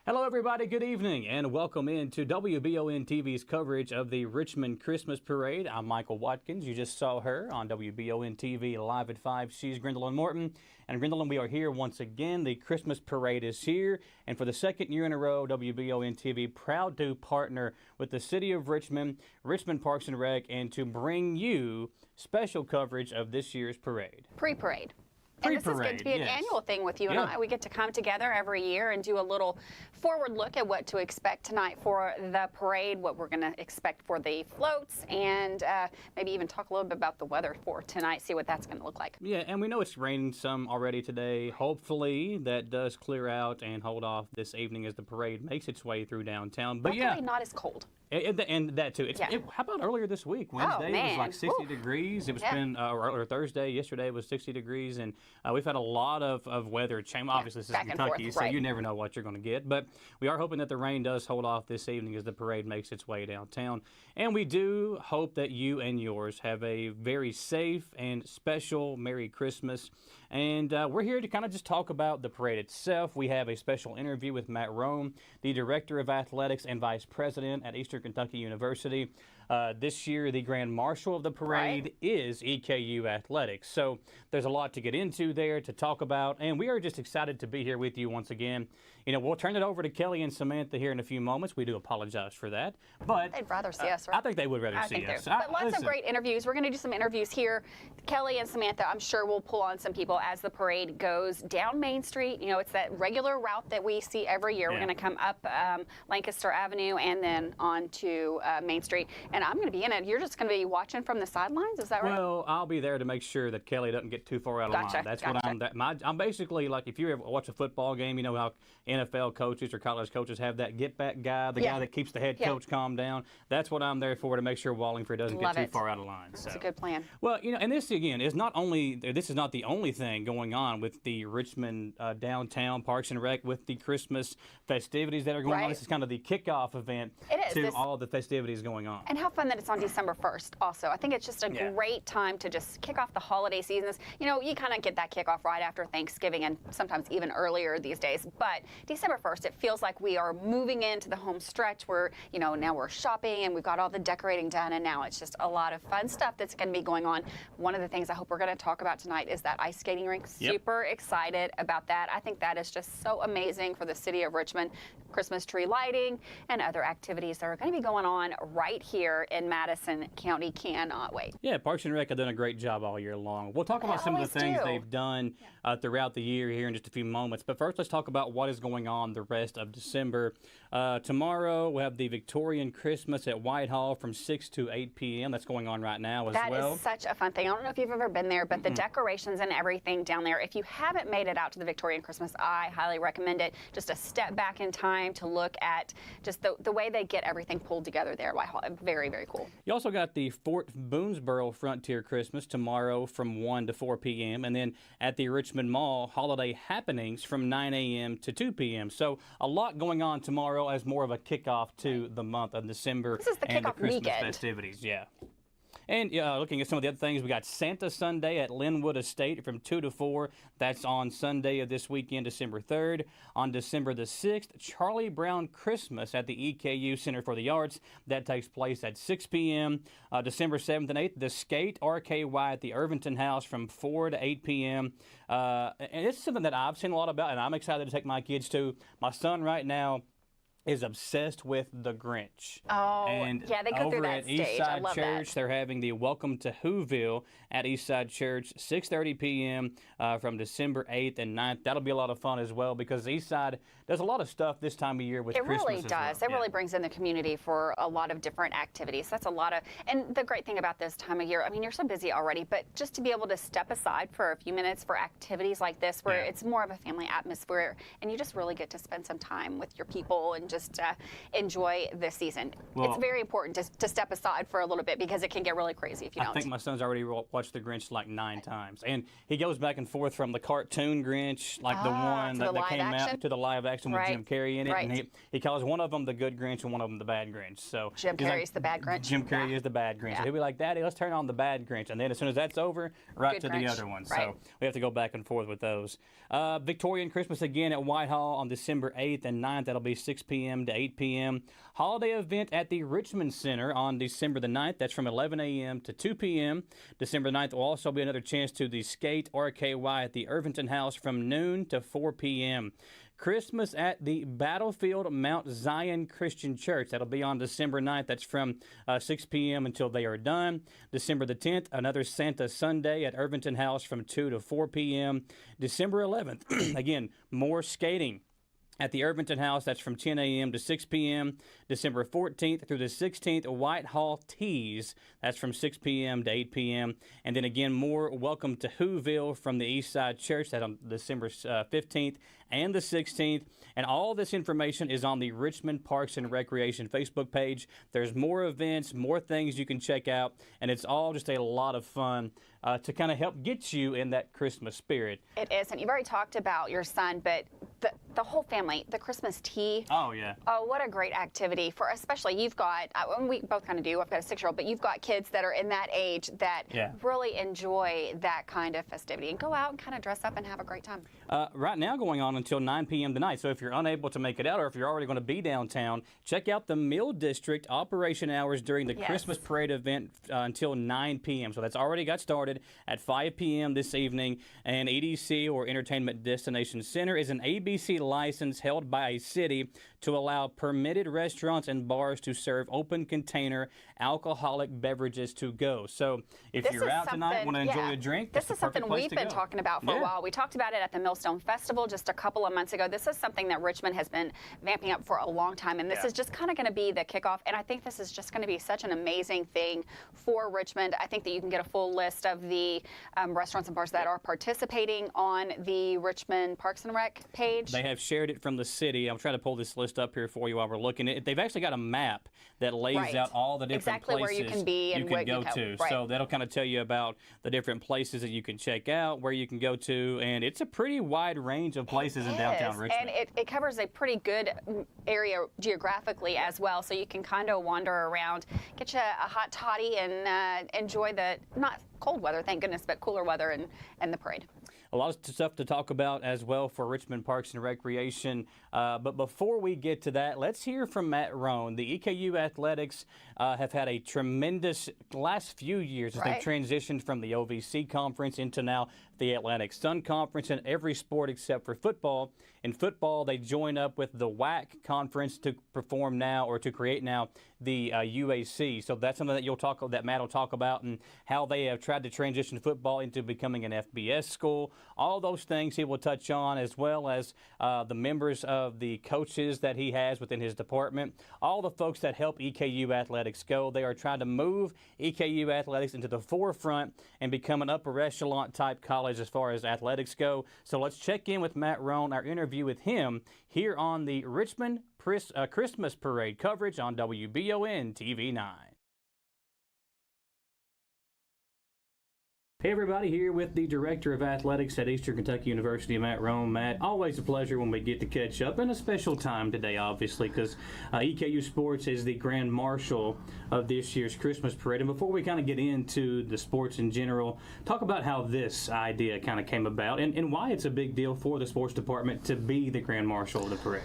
Hello, everybody. Good evening, and welcome into WBON TV's coverage of the Richmond Christmas Parade. I'm Michael Watkins. You just saw her on WBON TV live at 5. She's Gwendolyn Morton. And Gwendolyn, we are here once again. The Christmas Parade is here, and for the second year in a row, WBON TV proud to partner with the City of Richmond, Richmond Parks and Rec, and to bring you special coverage of this year's parade. Pre-parade. And this is going to be an annual thing with you and I. We get to come together every year and do a little forward look at what to expect tonight for the parade, what we're going to expect for the floats, and maybe even talk a little bit about the weather for tonight, see what that's going to look like. Yeah, and we know it's raining some already today. Hopefully that does clear out and hold off this evening as the parade makes its way through downtown. But luckily not as cold. And that too. How about earlier this week? Wednesday it was like 60 degrees. It was been or Thursday. Yesterday was 60 degrees, and we've had a lot of weather change. Obviously, this is Kentucky, so you never know what you're going to get. But we are hoping that the rain does hold off this evening as the parade makes its way downtown. And we do hope that you and yours have a very safe and special Merry Christmas. And we're here to kind of just talk about the parade itself. We have a special interview with Matt Rome, the Director of Athletics and Vice President at Eastern Kentucky University. This year, the Grand Marshal of the parade is EKU Athletics. So there's a lot to get into there, to talk about, and we are just excited to be here with you once again. You know, we'll turn it over to Kelly and Samantha here in a few moments. We do apologize for that, but they'd rather see us, right? I think they would rather see us. But lots of great interviews. We're going to do some interviews here. Kelly and Samantha, I'm sure we'll pull on some people as the parade goes down Main Street. You know, it's that regular route that we see every year. We're going to come up Lancaster Avenue and then on to Main Street. And I'm going to be in it. You're just going to be watching from the sidelines, is that right? Well, I'll be there to make sure that Kelly doesn't get too far out of line. That's what I'm basically like. If you ever watch a football game, you know how NFL coaches or college coaches have that get back guy, the guy that keeps the head coach calm down. That's what I'm there for, to make sure Wallingford doesn't get too far out of line. That's a good plan. Well, you know, and this again is not only this is not the only thing going on with the Richmond downtown Parks and Rec with the Christmas festivities that are going on. This is kind of the kickoff event to all of the festivities going on. And how fun that it's on December 1st also. I think it's just a great time to just kick off the holiday seasons. You know, you kind of get that kickoff right after Thanksgiving and sometimes even earlier these days. But December 1st, it feels like we are moving into the home stretch where, you know, now we're shopping and we've got all the decorating done, and now it's just a lot of fun stuff that's going to be going on. One of the things I hope we're going to talk about tonight is that ice skating rink. Super excited about that. I think that is just so amazing for the city of Richmond. Christmas tree lighting and other activities that are going to be going on right here in Madison County. Cannot wait. Yeah, Parks and Rec have done a great job all year long. We'll talk about some of the things they've done throughout the year here in just a few moments. But first, let's talk about what is going on the rest of December. Tomorrow, we have the Victorian Christmas at Whitehall from 6 to 8 p.m. That's going on right now as well. That is such a fun thing. I don't know if you've ever been there, but the decorations and everything down there, if you haven't made it out to the Victorian Christmas, I highly recommend it. Just a step back in time to look at just the way they get everything pulled together there at Whitehall. Very, very cool. You also got the Fort Boonesboro Frontier Christmas tomorrow from 1 to 4 p.m. And then at the Richmond Mall, holiday happenings from 9 a.m. to 2 p.m. So a lot going on tomorrow as more of a kickoff to the month of December. This is the and the kickoff Christmas weekend. Festivities. Yeah. And looking at some of the other things, we got Santa Sunday at Linwood Estate from 2 to 4. That's on Sunday of this weekend, December 3rd. On December the 6th, Charlie Brown Christmas at the EKU Center for the Arts. That takes place at 6 p.m. December 7th and 8th, the Skate RKY at the Irvington House from 4 to 8 p.m. And it's something that I've seen a lot about, and I'm excited to take my kids to. My son right now is obsessed with the Grinch. Oh, and yeah, they go through that stage. Over at Eastside Church, they're having the Welcome to Whoville at Eastside Church, 6:30 p.m. From December 8th and 9th. That'll be a lot of fun as well, because Eastside does a lot of stuff this time of year with Christmas. It really does. It really brings in the community for a lot of different activities. That's a lot of, and the great thing about this time of year, I mean, you're so busy already, but just to be able to step aside for a few minutes for activities like this, where it's more of a family atmosphere, and you just really get to spend some time with your people and just just enjoy this season. Well, it's very important to step aside for a little bit because it can get really crazy if you don't. I think my son's already watched The Grinch like 9 times. And he goes back and forth from the cartoon Grinch, like the one that came out, to the live action with Jim Carrey in it. And he calls one of them the good Grinch and one of them the bad Grinch. So Jim Carrey's the bad Grinch. Jim Carrey is the bad Grinch. So he'll be like, Daddy, let's turn on the bad Grinch. And then as soon as that's over, right to the other one. So we have to go back and forth with those. Victorian Christmas again at Whitehall on December 8th and 9th. That'll be 6 p.m. to 8 p.m. Holiday event at the Richmond Center on December the 9th. That's from 11 a.m. to 2 p.m. December 9th will also be another chance to the Skate RKY at the Irvington House from noon to 4 p.m. Christmas at the Battlefield Mount Zion Christian Church. That'll be on December 9th. That's from 6 p.m. until they are done. December the 10th, another Santa Sunday at Irvington House from 2 to 4 p.m. December 11th, again, more skating at the Irvington House. That's from 10 a.m. to 6 p.m. December 14th through the 16th, Whitehall Tees. That's from 6 p.m. to 8 p.m. And then again, more Welcome to Whoville from the East Side Church. That's on December 15th and the 16th. And all this information is on the Richmond Parks and Recreation Facebook page. There's more events, more things you can check out, and it's all just a lot of fun to kind of help get you in that Christmas spirit. It is, and you've already talked about your son, but the whole family, the Christmas tea. Oh, yeah. Oh, what a great activity for, especially you've got, we both kind of do, I've got a 6-year-old, but you've got kids that are in that age that really enjoy that kind of festivity and go out and kind of dress up and have a great time. Right now going on until 9 p.m. tonight, so if you're unable to make it out or if you're already going to be downtown, check out the Mill District operation hours during the Christmas parade event until 9 p.m. So that's already got started at 5 p.m. this evening, and EDC, or Entertainment Destination Center, is an ABC license held by a city to allow permitted restaurants and bars to serve open container alcoholic beverages to go. So if you're out tonight, want to enjoy a drink, this is something we've been talking about for a while. We talked about it at the Millstone Festival just a couple of months ago. This is something that Richmond has been vamping up for a long time, and this is just kind of going to be the kickoff, and I think this is just going to be such an amazing thing for Richmond. I think that you can get a full list of the restaurants and bars that are participating on the Richmond Parks and Rec page. They have shared it from the city. I'm trying to pull this list up here for you while we're looking at it. They've actually got a map that lays out all the different places where you can be and you can go to. So that'll kind of tell you about the different places that you can check out, where you can go to, and it's a pretty wide range of places in downtown Richmond. And it covers a pretty good area geographically as well, so you can kind of wander around, get you a hot toddy, and enjoy the, not cold weather, thank goodness, but cooler weather and the parade. A lot of stuff to talk about as well for Richmond Parks and Recreation. But before we get to that, let's hear from Matt Roan. The EKU Athletics have had a tremendous last few years as they've transitioned from the OVC Conference into now the Atlantic Sun Conference in every sport except for football. In football, they join up with the WAC Conference to perform now, or to create now, the UAC. So that's something that Matt will talk about, and how they have tried to transition football into becoming an FBS school. All those things he will touch on, as well as the members of the coaches that he has within his department. All the folks that help EKU Athletics go. They are trying to move EKU Athletics into the forefront and become an upper echelon type college as far as athletics go. So let's check in with Matt Roan, our interview with him here on the Richmond Christmas Parade coverage on WBON TV 9. Hey everybody, here with the Director of Athletics at Eastern Kentucky University, Matt Roan. Matt, always a pleasure when we get to catch up, and a special time today, obviously, because EKU Sports is the Grand Marshal of this year's Christmas Parade. And before we kind of get into the sports in general, talk about how this idea kind of came about, and why it's a big deal for the sports department to be the Grand Marshal of the parade.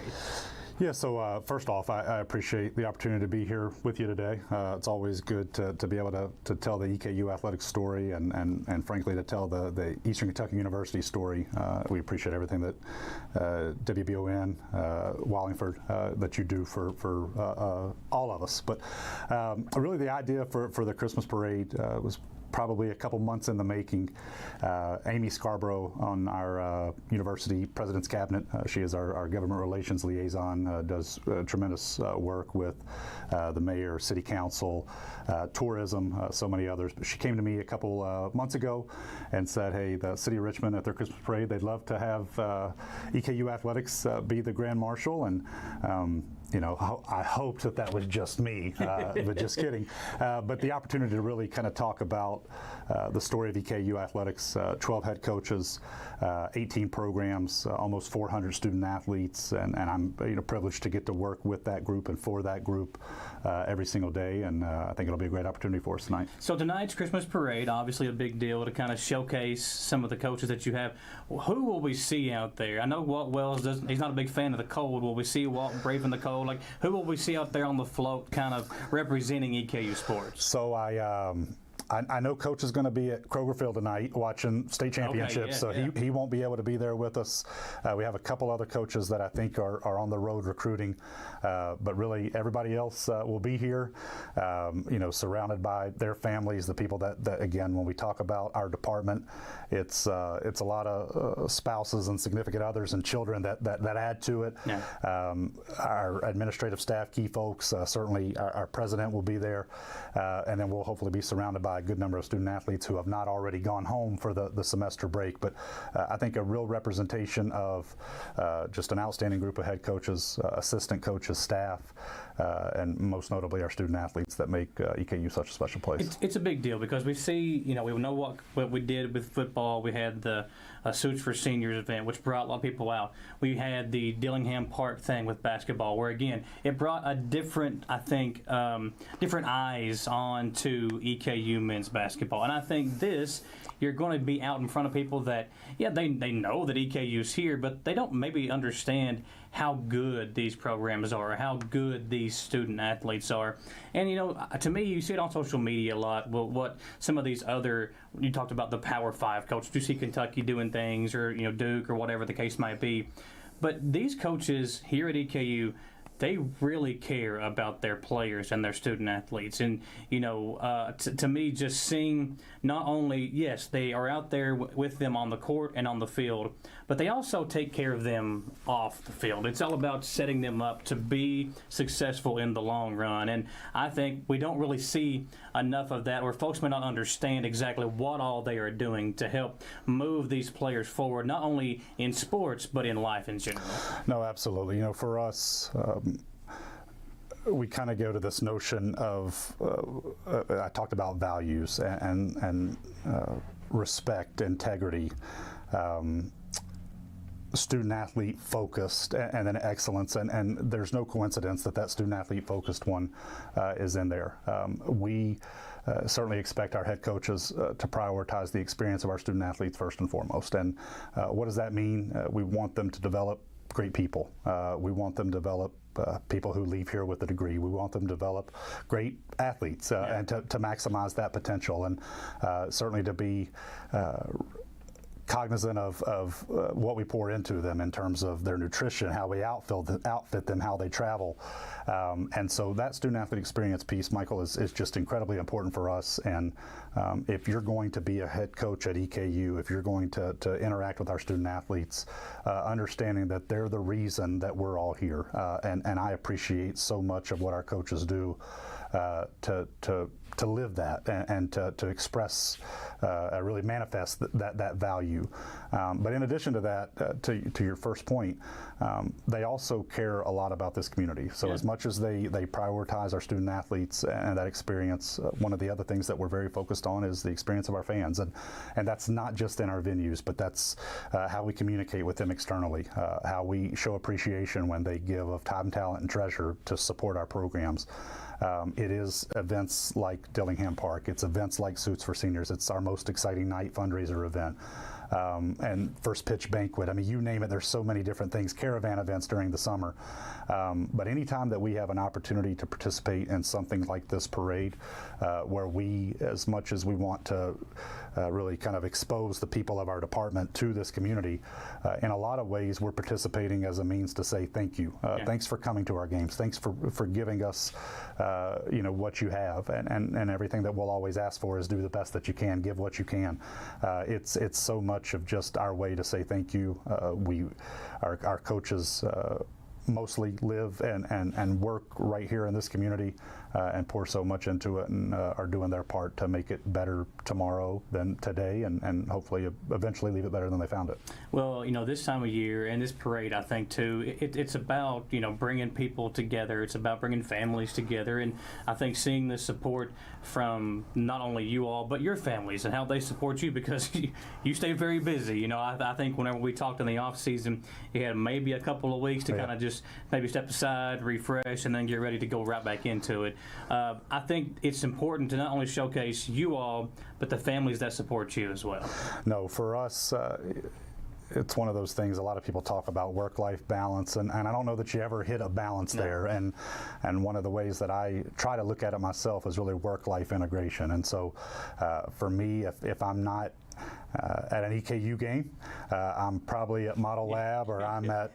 Yeah, so first off, I appreciate the opportunity to be here with you today. It's always good to be able to tell the EKU athletics story and frankly to tell the Eastern Kentucky University story. We appreciate everything that WBON, Wallingford, that you do for all of us. But really the idea for the Christmas parade was probably a couple months in the making. Amy Scarborough on our university president's cabinet, she is our government relations liaison, does tremendous work with the mayor, city council, tourism, so many others. But she came to me a couple months ago and said, hey, the city of Richmond at their Christmas parade, they'd love to have EKU Athletics be the Grand Marshal. And I hoped that was just me, but just kidding. But the opportunity to really kind of talk about the story of EKU athletics, 12 head coaches, 18 programs, almost 400 student athletes, and I'm privileged to get to work with that group and for that group every single day, and I think it'll be a great opportunity for us tonight. So tonight's Christmas parade, obviously a big deal to kind of showcase some of the coaches that you have. Who will we see out there? I know Walt Wells he's not a big fan of the cold. Will we see Walt braving the cold? Like, who will we see out there on the float kind of representing EKU sports? So I know Coach is going to be at Kroger Field tonight watching state championships, he won't be able to be there with us. We have a couple other coaches that I think are on the road recruiting, but really everybody else will be here, surrounded by their families, the people that again, when we talk about our department, it's a lot of spouses and significant others and children that add to it. Yeah. Our administrative staff, key folks, certainly our president will be there, and then we'll hopefully be surrounded by a good number of student athletes who have not already gone home for the semester break. But I think a real representation of just an outstanding group of head coaches, assistant coaches, staff, and most notably our student athletes that make EKU such a special place. It's a big deal because we see, we know what we did with football. We had the Suits for Seniors event, which brought a lot of people out. We had the Dillingham Park thing with basketball, where again, it brought a different, I think, different eyes onto EKU men's basketball. And I think you're going to be out in front of people that, they know that EKU's here, but they don't maybe understand how good these programs are, how good these student athletes are. And, to me, you see it on social media a lot. Well, what some of these you talked about the Power 5 coaches. You see Kentucky doing things, or, Duke, or whatever the case might be. But these coaches here at EKU, they really care about their players and their student athletes. And, to me, just seeing not only, yes, they are out there with them on the court and on the field, but they also take care of them off the field. It's all about setting them up to be successful in the long run. And I think we don't really see enough of that, or folks may not understand exactly what all they are doing to help move these players forward, not only in sports, but in life in general. No, absolutely. For us, we kind of go to this notion of, I talked about values and respect, integrity, student athlete focused, and then excellence, and there's no coincidence that student athlete focused one is in there. We certainly expect our head coaches to prioritize the experience of our student athletes first and foremost. And what does that mean? We want them to develop great people. We want them to develop people who leave here with a degree. We want them to develop great athletes and to maximize that potential, and certainly to be cognizant of what we pour into them in terms of their nutrition, how we outfit them, how they travel. And so that student athlete experience piece, Michael, is just incredibly important for us. And if you're going to be a head coach at EKU, if you're going to interact with our student athletes, understanding that they're the reason that we're all here. And I appreciate so much of what our coaches do to live that and to express, really manifest that value. But in addition to that, to your first point, they also care a lot about this community. So as much as they prioritize our student athletes and that experience, one of the other things that we're very focused on is the experience of our fans. And that's not just in our venues, but that's how we communicate with them externally, how we show appreciation when they give of time, talent, and treasure to support our programs. It is events like Dillingham Park. It's events like Suits for Seniors. It's our most exciting night fundraiser event. And First Pitch Banquet. I mean, you name it, there's so many different things, caravan events during the summer. But anytime that we have an opportunity to participate in something like this parade, where we, as much as we want to really kind of expose the people of our department to this community, in a lot of ways we're participating as a means to say thank you. Thanks for coming to our games. Thanks for giving us what you have, and everything that we'll always ask for is do the best that you can, give what you can. It's so much of just our way to say thank you. Our coaches mostly live and work right here in this community. and pour so much into it, and are doing their part to make it better tomorrow than today, and hopefully eventually leave it better than they found it. Well, this time of year and this parade, I think too, it's about bringing people together. It's about bringing families together, and I think seeing the support from not only you all but your families and how they support you, because you stay very busy. I think whenever we talked in the off season, you had maybe a couple of weeks to kind of just maybe step aside, refresh, and then get ready to go right back into it. I think it's important to not only showcase you all, but the families that support you as well. No, for us, it's one of those things. A lot of people talk about work-life balance, and I don't know that you ever hit a balance there. And one of the ways that I try to look at it myself is really work-life integration. And so, for me, if I'm not at an EKU game, I'm probably at Model Lab, or I'm at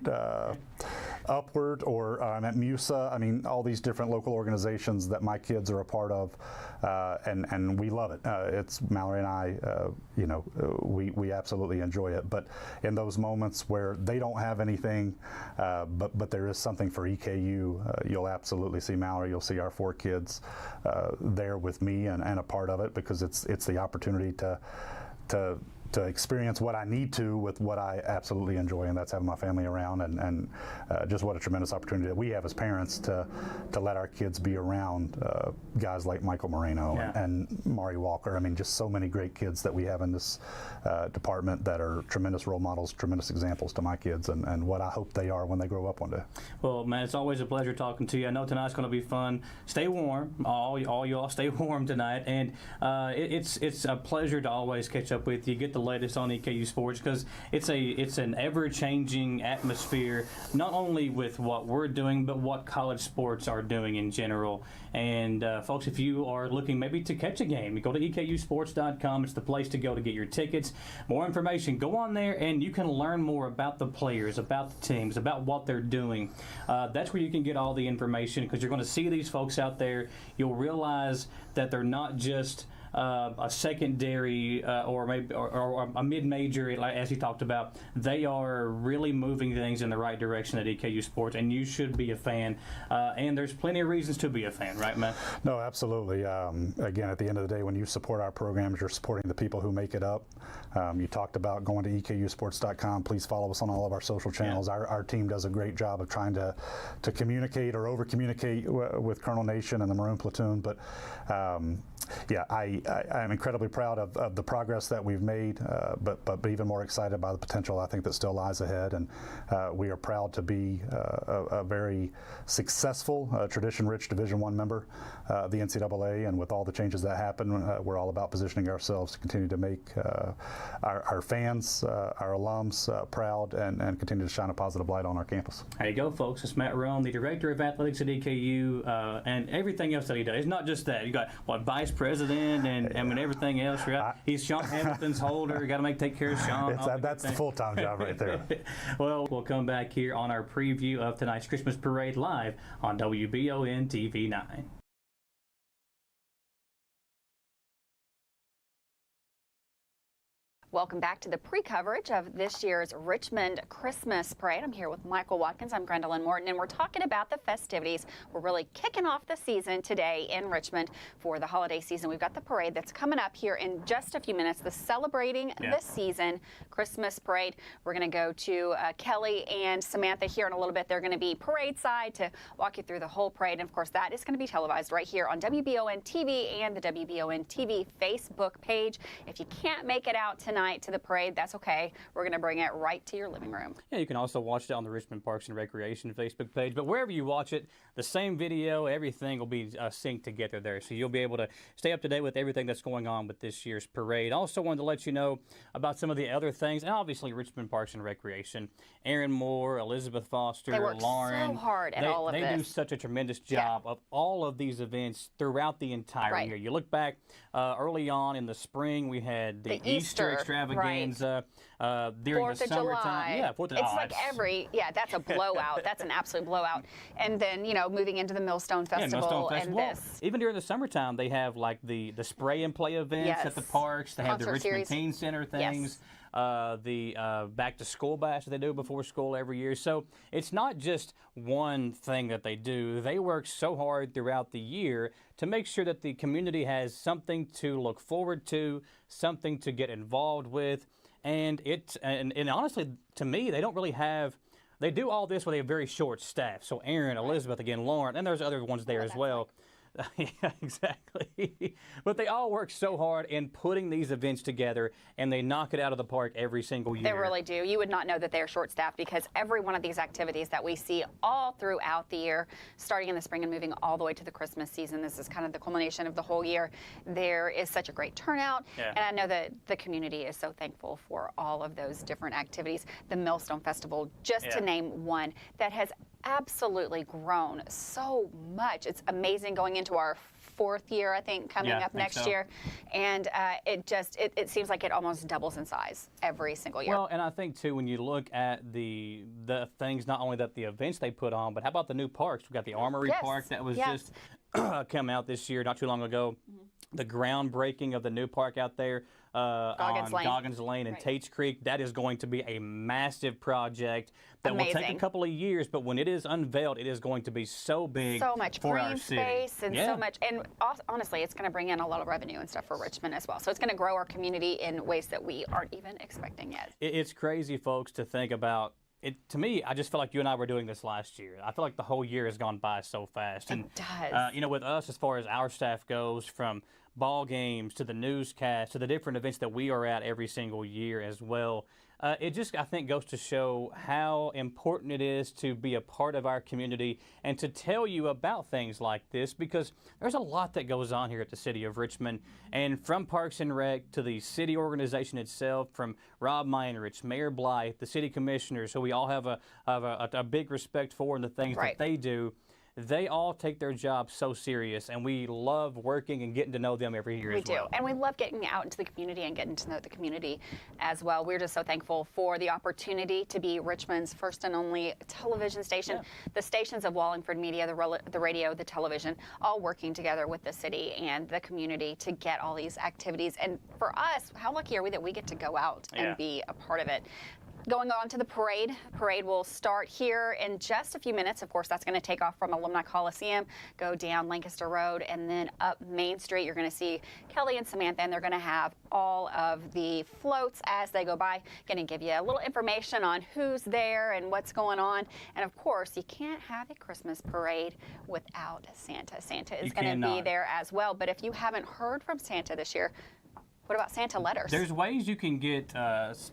Upward, or I'm at MUSA. I mean, all these different local organizations that my kids are a part of, and we love it. It's Mallory and I, we absolutely enjoy it. But in those moments where they don't have anything, but there is something for EKU, you'll absolutely see Mallory. You'll see our 4 kids there with me and a part of it, because it's the opportunity to experience what I need to with what I absolutely enjoy, and that's having my family around, and just what a tremendous opportunity that we have as parents to let our kids be around guys like Michael Moreno and Mari Walker. I mean, just so many great kids that we have in this department that are tremendous role models, tremendous examples to my kids, and what I hope they are when they grow up one day. Well, man, it's always a pleasure talking to you. I know tonight's going to be fun. Stay warm, all y'all stay warm tonight, and it's a pleasure to always catch up with you, get the latest on EKU sports, because it's an ever-changing atmosphere, not only with what we're doing, but what college sports are doing in general. And folks, if you are looking maybe to catch a game, you go to EKUsports.com. It's the place to go to get your tickets. More information, go on there and you can learn more about the players, about the teams, about what they're doing. That's where you can get all the information, because you're going to see these folks out there. You'll realize that they're not just a secondary or maybe or a mid-major, as he talked about. They are really moving things in the right direction at EKU Sports, and you should be a fan. And there's plenty of reasons to be a fan, right, Matt? No, absolutely. Again, at the end of the day, when you support our programs, you're supporting the people who make it up. You talked about going to EKUsports.com. Please follow us on all of our social channels. Yeah. Our team does a great job of trying to communicate or over-communicate with Colonel Nation and the Maroon Platoon. But yeah, I'm incredibly proud of the progress that we've made, but even more excited by the potential I think that still lies ahead. And we are proud to be a very successful, tradition-rich Division I member of the NCAA. And with all the changes that happen, we're all about positioning ourselves to continue to make our fans, our alums proud, and continue to shine a positive light on our campus. There you go, folks. It's Matt Roan, the Director of Athletics at EKU, and everything else that he does. It's not just that. You got, Vice President and I mean everything else. Right? He's Sean Hamilton's holder. Got to take care of Sean. That's the full-time job right there. Well, we'll come back here on our preview of tonight's Christmas Parade live on WBON TV 9. Welcome back to the pre-coverage of this year's Richmond Christmas Parade. I'm here with Michael Watkins. I'm Gwendolyn Morton, and we're talking about the festivities. We're really kicking off the season today in Richmond for the holiday season. We've got the parade that's coming up here in just a few minutes, the Celebrating the Season Christmas Parade. We're going to go to Kelly and Samantha here in a little bit. They're going to be parade side to walk you through the whole parade. And, of course, that is going to be televised right here on WBON TV and the WBON TV Facebook page. If you can't make it out tonight to the parade, that's okay. We're going to bring it right to your living room. Yeah, you can also watch it on the Richmond Parks and Recreation Facebook page. But wherever you watch it, the same video, everything will be synced together there. So you'll be able to stay up to date with everything that's going on with this year's parade. Also wanted to let you know about some of the other things. And obviously, Richmond Parks and Recreation. Aaron Moore, Elizabeth Foster, they work Lauren. So hard at all of this. They do such a tremendous job of all of these events throughout the entire year. You look back early on in the spring, we had the Easter extravaganza during 4th the of summertime. July. Yeah, 4th of July. It's like that's a blowout. That's an absolute blowout. And then, moving into the Millstone Festival and this. Even during the summertime, they have like the spray and play events at the parks. They have the Richmond Teen Center things. Yes. the back to school bash that they do before school every year. So it's not just one thing that they do. They work so hard throughout the year to make sure that the community has something to look forward to, something to get involved with. And honestly, to me, they don't really have. They do all this with a very short staff. So Aaron, Elizabeth, again, Lauren, and there's other ones there as well. Yeah, exactly. But they all work so hard in putting these events together, and they knock it out of the park every single year. They really do. You would not know that they're short-staffed because every one of these activities that we see all throughout the year, starting in the spring and moving all the way to the Christmas season, this is kind of the culmination of the whole year. There is such a great turnout, and I know that the community is so thankful for all of those different activities. The Millstone Festival, just to name one, that has absolutely grown so much. It's amazing, going into our 4th year, I think, coming up next year. And it seems like it almost doubles in size every single year. Well, and I think, too, when you look at the things, not only that the events they put on, but how about the new parks? We've got the Armory Park that was just come out this year, not too long ago. The groundbreaking of the new park out there on Goggins Lane and Tate's Creek, that is going to be a massive project that will take a couple of years, but when it is unveiled, it is going to be so big, so much for green our city. Space and so much, and honestly, it's going to bring in a lot of revenue and stuff for Richmond as well. So it's going to grow our community in ways that we aren't even expecting yet. It's crazy, folks, to think about. To me, I just feel like you and I were doing this last year. I feel like the whole year has gone by so fast. It does. With us, as far as our staff goes, from ball games to the newscast to the different events that we are at every single year as well, it just, I think, goes to show how important it is to be a part of our community and to tell you about things like this, because there's a lot that goes on here at the City of Richmond. And from Parks and Rec to the city organization itself, from Rob Meinrich, Mayor Blythe, the city commissioners, who we all have a big respect for, and the things that they do. They all take their job so serious, and we love working and getting to know them every year as well. We do, and we love getting out into the community and getting to know the community as well. We're just so thankful for the opportunity to be Richmond's first and only television station. The stations of Wallingford Media, the radio, the television, all working together with the city and the community to get all these activities. And for us, how lucky are we that we get to go out and be a part of it? Going on to the parade. Parade will start here in just a few minutes. Of course, that's going to take off from Alumni Coliseum, go down Lancaster Road, and then up Main Street. You're going to see Kelly and Samantha, and they're going to have all of the floats as they go by. Going to give you a little information on who's there and what's going on. And of course, you can't have a Christmas parade without Santa. Santa is going to be there as well. But if you haven't heard from Santa this year, what about Santa letters? There's ways you can get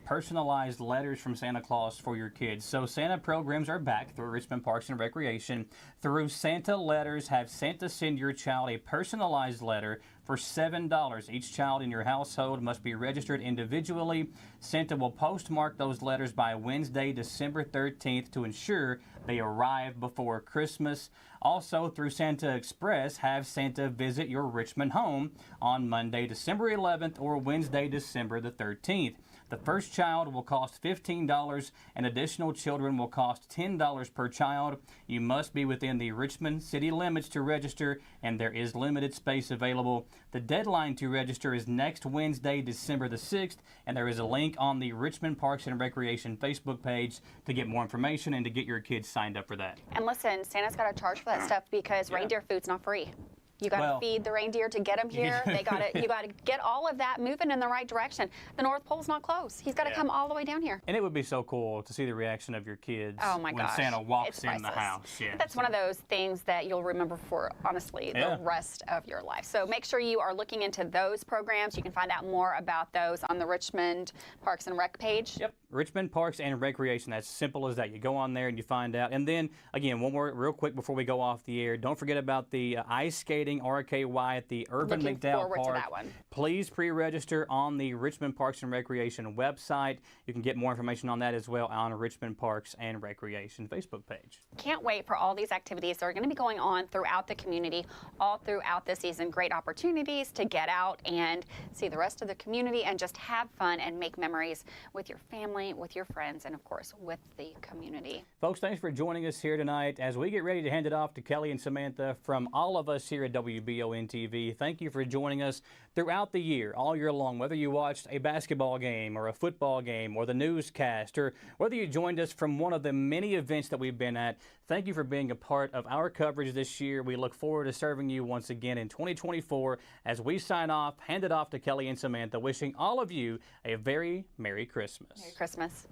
personalized letters from Santa Claus for your kids. So Santa programs are back through Richmond Parks and Recreation. Through Santa Letters, have Santa send your child a personalized letter for $7. Each child in your household must be registered individually. Santa will postmark those letters by Wednesday, December 13th to ensure they arrive before Christmas. Also, through Santa Express, have Santa visit your Richmond home on Monday, December 11th or Wednesday, December the 13th. The first child will cost $15 and additional children will cost $10 per child. You must be within the Richmond city limits to register, and there is limited space available. The deadline to register is next Wednesday, December the 6th, and there is a link on the Richmond Parks and Recreation Facebook page to get more information and to get your kids signed up for that. And listen, Santa's got to charge for that stuff because reindeer food's not free. You got to feed the reindeer to get them here. You got to get all of that moving in the right direction. The North Pole's not closed. He's got to come all the way down here. And it would be so cool to see the reaction of your kids when Santa walks in the house. Yeah. That's one of those things that you'll remember for, honestly, the rest of your life. So make sure you are looking into those programs. You can find out more about those on the Richmond Parks and Rec page. Yep. Richmond Parks and Recreation. That's simple as that. You go on there and you find out. And then, again, one more real quick before we go off the air. Don't forget about the ice skating RKY at the Urban McDowell Park. Looking forward to that one. Please pre-register on the Richmond Parks and Recreation website. You can get more information on that as well on Richmond Parks and Recreation Facebook page. Can't wait for all these activities that are going to be going on throughout the community, all throughout the season. Great opportunities to get out and see the rest of the community and just have fun and make memories with your family, with your friends, and of course with the community. Folks, thanks for joining us here tonight as we get ready to hand it off to Kelly and Samantha from all of us here at WBON TV. Thank you for joining us. throughout the year, all year long, whether you watched a basketball game or a football game or the newscast, or whether you joined us from one of the many events that we've been at, thank you for being a part of our coverage this year. We look forward to serving you once again in 2024 as we sign off, hand it off to Kelly and Samantha, wishing all of you a very Merry Christmas. Merry Christmas.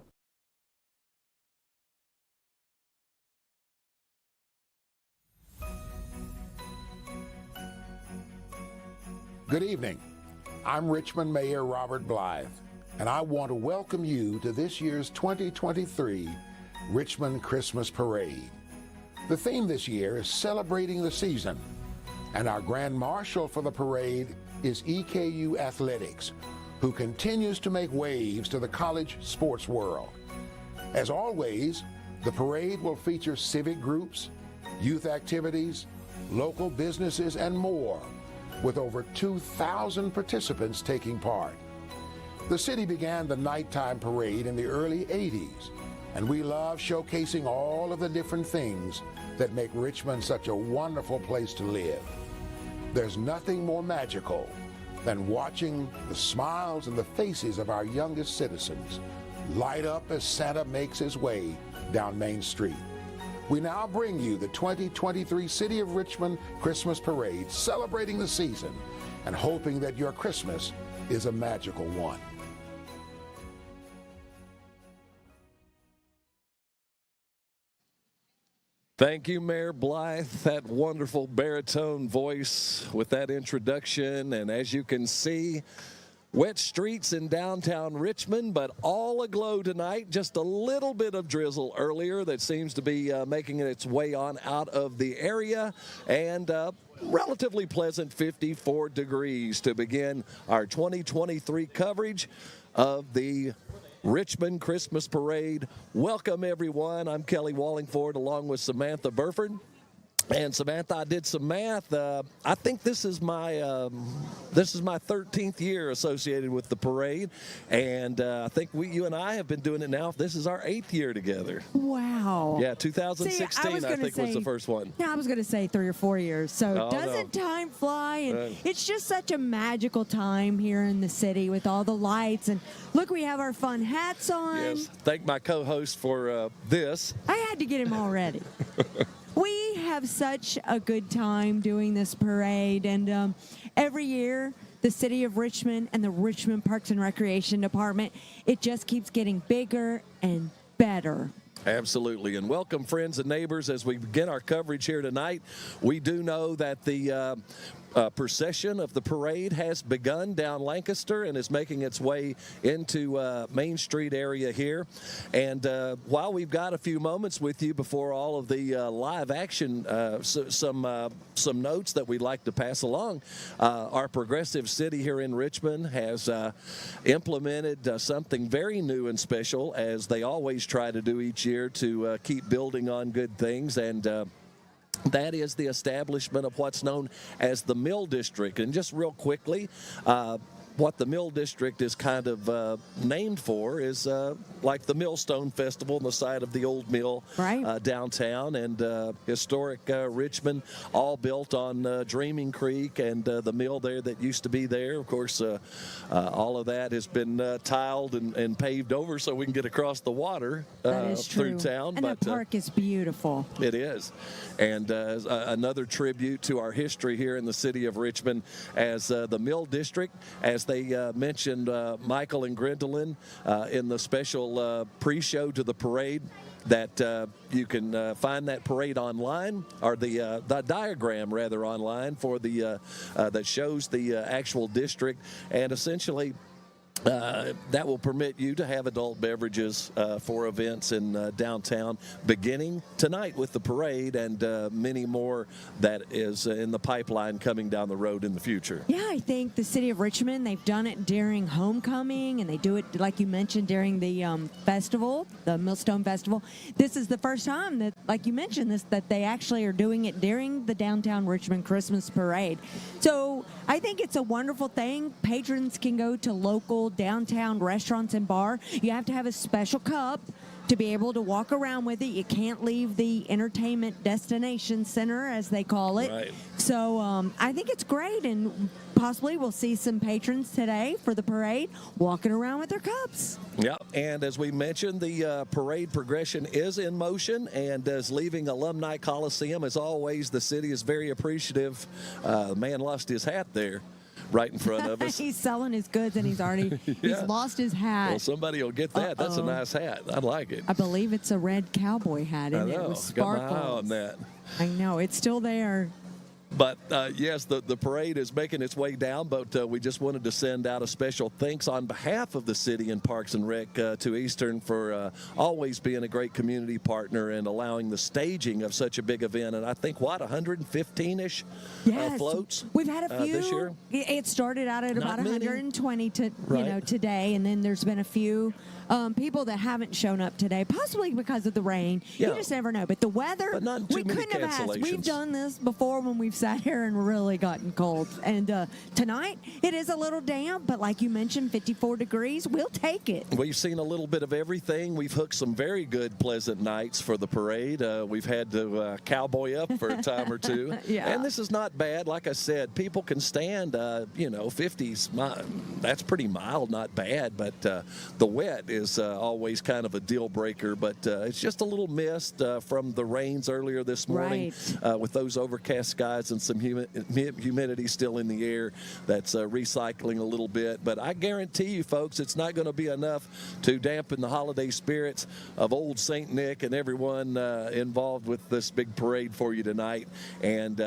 Good evening. I'm Richmond Mayor Robert Blythe, and I want to welcome you to this year's 2023 Richmond Christmas Parade. The theme this year is Celebrating the Season, and our Grand Marshal for the parade is EKU Athletics, who continues to make waves to the college sports world. As always, the parade will feature civic groups, youth activities, local businesses, and more, with over 2,000 participants taking part. The city began the nighttime parade in the early 80s, and we love showcasing all of the different things that make Richmond such a wonderful place to live. There's nothing more magical than watching the smiles and the faces of our youngest citizens light up as Santa makes his way down Main Street. We now bring you the 2023 City of Richmond Christmas Parade, celebrating the season and hoping that your Christmas is a magical one. Thank you, Mayor Blythe, that wonderful baritone voice with that introduction. And as you can see, wet streets in downtown Richmond, but all aglow tonight. Just a little bit of drizzle earlier that seems to be making its way on out of the area. And relatively pleasant 54 degrees to begin our 2023 coverage of the Richmond Christmas Parade. Welcome, everyone. I'm Kelly Wallingford along with Samantha Burford. And Samantha, I did some math. I think this is my 13th year associated with the parade, and I think you and I have been doing it now. This is our 8th year together. Wow. Yeah, 2016 See, I think was the first one. Yeah, I was going to say 3 or 4 years. So doesn't time fly? And it's just such a magical time here in the city with all the lights. And look, we have our fun hats on. Yes. Thank my co-host for this. I had to get him all ready. We have such a good time doing this parade, and every year the City of Richmond and the Richmond Parks and Recreation Department, it just keeps getting bigger and better. Absolutely. And welcome, friends and neighbors, as we begin our coverage here tonight. We do know that the procession of the parade has begun down Lancaster and is making its way into Main Street area here. And while we've got a few moments with you before all of the live action, some notes that we'd like to pass along. Our progressive city here in Richmond has implemented something very new and special, as they always try to do each year, to keep building on good things. And that is the establishment of what's known as the Mill District. And just real quickly, what the Mill District is kind of named for is like the Millstone Festival on the side of the old mill downtown, and historic Richmond, all built on Dreaming Creek and the mill there that used to be there. Of course, all of that has been tiled and paved over so we can get across the water through town. And the park is beautiful. It is. And another tribute to our history here in the city of Richmond, as the Mill District, as they mentioned Michael and Gwendolyn in the special pre-show to the parade, that you can find that parade online, or the diagram rather online for the that shows the actual district, and essentially that will permit you to have adult beverages for events in downtown, beginning tonight with the parade, and many more that is in the pipeline coming down the road in the future. Yeah, I think the City of Richmond, they've done it during homecoming, and they do it, like you mentioned, during the festival, the Millstone Festival. This is the first time that, like you mentioned, that they actually are doing it during the downtown Richmond Christmas Parade. So I think it's a wonderful thing. Patrons can go to local downtown restaurants and bar. You have to have a special cup to be able to walk around with it. You can't leave the entertainment destination center, as they call it. Right. So I think it's great, and possibly we'll see some patrons today for the parade walking around with their cups. Yeah, and as we mentioned, the parade progression is in motion and is leaving Alumni Coliseum. As always, the city is very appreciative. The man lost his hat there right in front of us. He's selling his goods and he's lost his hat. Well, somebody will get that. That's a nice hat. I like it. I believe it's a red cowboy hat, isn't it? With sparkles. Got my eye on that. I know. It's still there. But, yes, the parade is making its way down, but we just wanted to send out a special thanks on behalf of the city and Parks and Rec to Eastern for always being a great community partner and allowing the staging of such a big event. And I think, 115-ish floats we've had a few this year? It started out at about 120 today, and then there's been a few people that haven't shown up today, possibly because of the rain. Yeah. You just never know. But the weather, but not too we many couldn't have asked. We've cancellations. done this before when we've sat here and really gotten cold. And tonight, it is a little damp, but like you mentioned, 54 degrees. We'll take it. We've seen a little bit of everything. We've hooked some very good, pleasant nights for the parade. We've had to cowboy up for a time or two. Yeah. And this is not bad. Like I said, people can stand, 50s. That's pretty mild, not bad. But the wet is always kind of a deal breaker. But it's just a little mist from the rains earlier this morning with those overcast skies and some humidity still in the air. That's recycling a little bit. But I guarantee you, folks, it's not going to be enough to dampen the holiday spirits of old St. Nick and everyone involved with this big parade for you tonight. And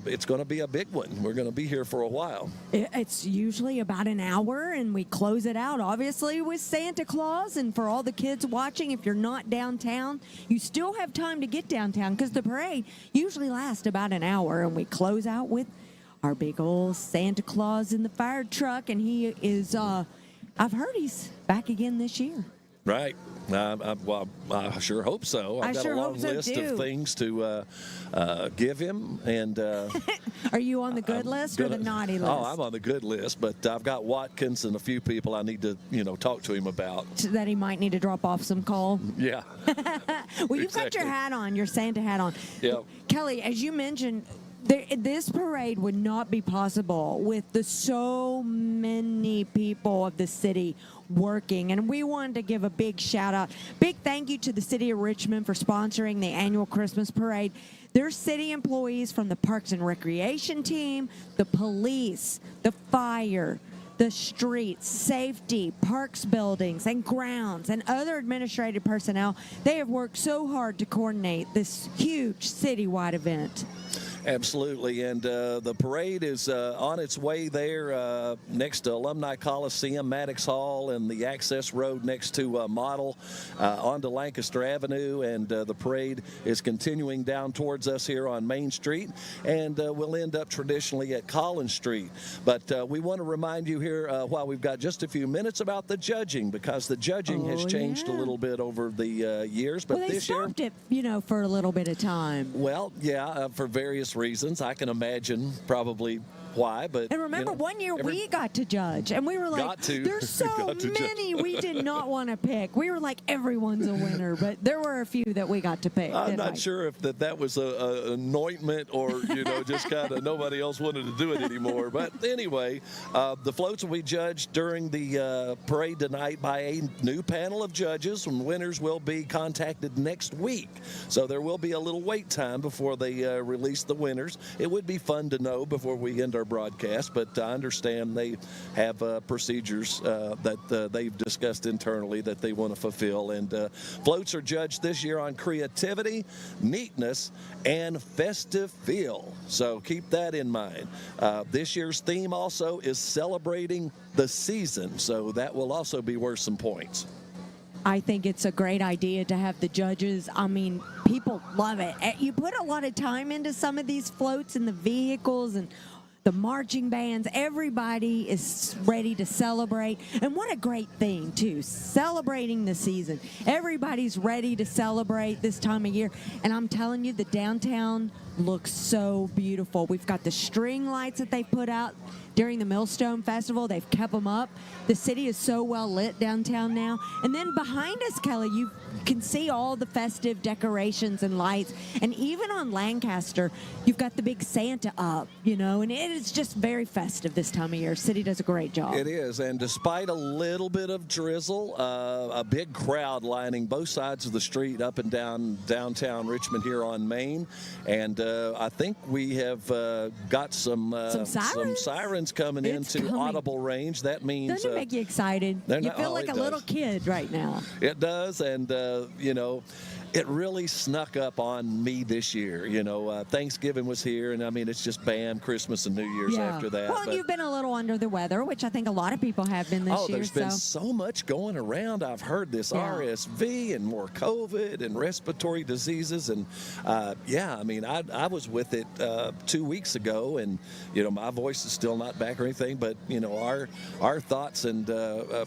it's going to be a big one. We're going to be here for a while. It's usually about an hour, and we close it out, obviously, with Santa Claus. And for all the kids watching, if you're not downtown, you still have time to get downtown because the parade usually lasts about an hour, and we close out with our big old Santa Claus in the fire truck, and he is, I've heard he's back again this year. Right. I sure hope so. I've got a long list of things to give him. And are you on the good list or the naughty list? Oh, I'm on the good list, but I've got Watkins and a few people I need to, talk to him about. That he might need to drop off some coal. Yeah. Well, you've got your hat on, your Santa hat on. Yeah. Kelly, as you mentioned, this parade would not be possible with the so many people of the city working, and we wanted to give a big shout out, big thank you to the city of Richmond for sponsoring the annual Christmas parade. There's city employees from the Parks and Recreation team, the police, the fire, the streets, safety, parks buildings and grounds, and other administrative personnel. They have worked so hard to coordinate this huge citywide event. Absolutely, and the parade is on its way there next to Alumni Coliseum, Maddox Hall, and the access road next to Model onto Lancaster Avenue, and the parade is continuing down towards us here on Main Street, and we'll end up traditionally at Collins Street. But we want to remind you here while we've got just a few minutes about the judging, because the judging has changed a little bit over the years. But well, this year, they stopped it, for a little bit of time. Well, yeah, for various reasons. I can imagine probably why, but and remember, 1 year we got to judge, and we were like, "There's so many we did not want to pick." We were like, "Everyone's a winner," but there were a few that we got to pick. I'm not sure if that was an anointment or just kind of nobody else wanted to do it anymore. But anyway, the floats will be judged during the parade tonight by a new panel of judges, and winners will be contacted next week. So there will be a little wait time before they release the winners. It would be fun to know before we end our broadcast, but I understand they have procedures that they've discussed internally that they want to fulfill. And floats are judged this year on creativity, neatness, and festive feel. So keep that in mind. This year's theme also is celebrating the season, so that will also be worth some points. I think it's a great idea to have the judges. I mean, people love it. You put a lot of time into some of these floats and the vehicles and the marching bands. Everybody is ready to celebrate. And what a great thing, too, celebrating the season. Everybody's ready to celebrate this time of year. And I'm telling you, the downtown looks so beautiful. We've got the string lights that they put out during the Millstone Festival. They've kept them up. The city is so well lit downtown now. And then behind us, Kelly, you can see all the festive decorations and lights. And even on Lancaster, you've got the big Santa up, and it is just very festive this time of year. City does a great job. It is, and despite a little bit of drizzle, a big crowd lining both sides of the street up and down downtown Richmond here on Main, and I think we have got some sirens coming into audible range. That means doesn't it make you excited? You feel like a little kid right now. It does, and you know, it really snuck up on me this year. You know, Thanksgiving was here, and I mean, it's just bam, Christmas and New Year's after that. Well, you've been a little under the weather, which I think a lot of people have been this year. Oh, there's been so much going around. I've heard this RSV and more COVID and respiratory diseases, and I mean, I was with it 2 weeks ago, and you know, my voice is still not back or anything, but you know, our thoughts and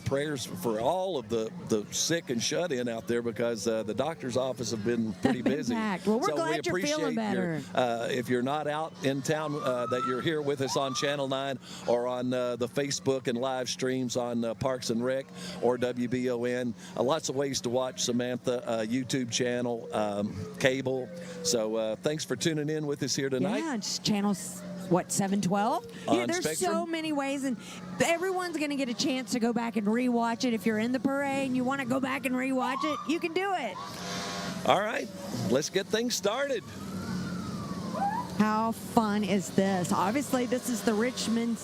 prayers for all of the sick and shut in out there, because the doctor's office have been pretty busy. Well, we're glad you're feeling better. If you're not out in town, that you're here with us on Channel 9 or on the Facebook and live streams on Parks and Rec or WBON. Lots of ways to watch Samantha, YouTube channel, cable. So thanks for tuning in with us here tonight. Yeah, it's channels. What, 712? Yeah, there's Spectrum. So many ways, and everyone's going to get a chance to go back and rewatch it. If you're in the parade and you want to go back and rewatch it, you can do it. All right, let's get things started. How fun is this? Obviously, this is the Richmond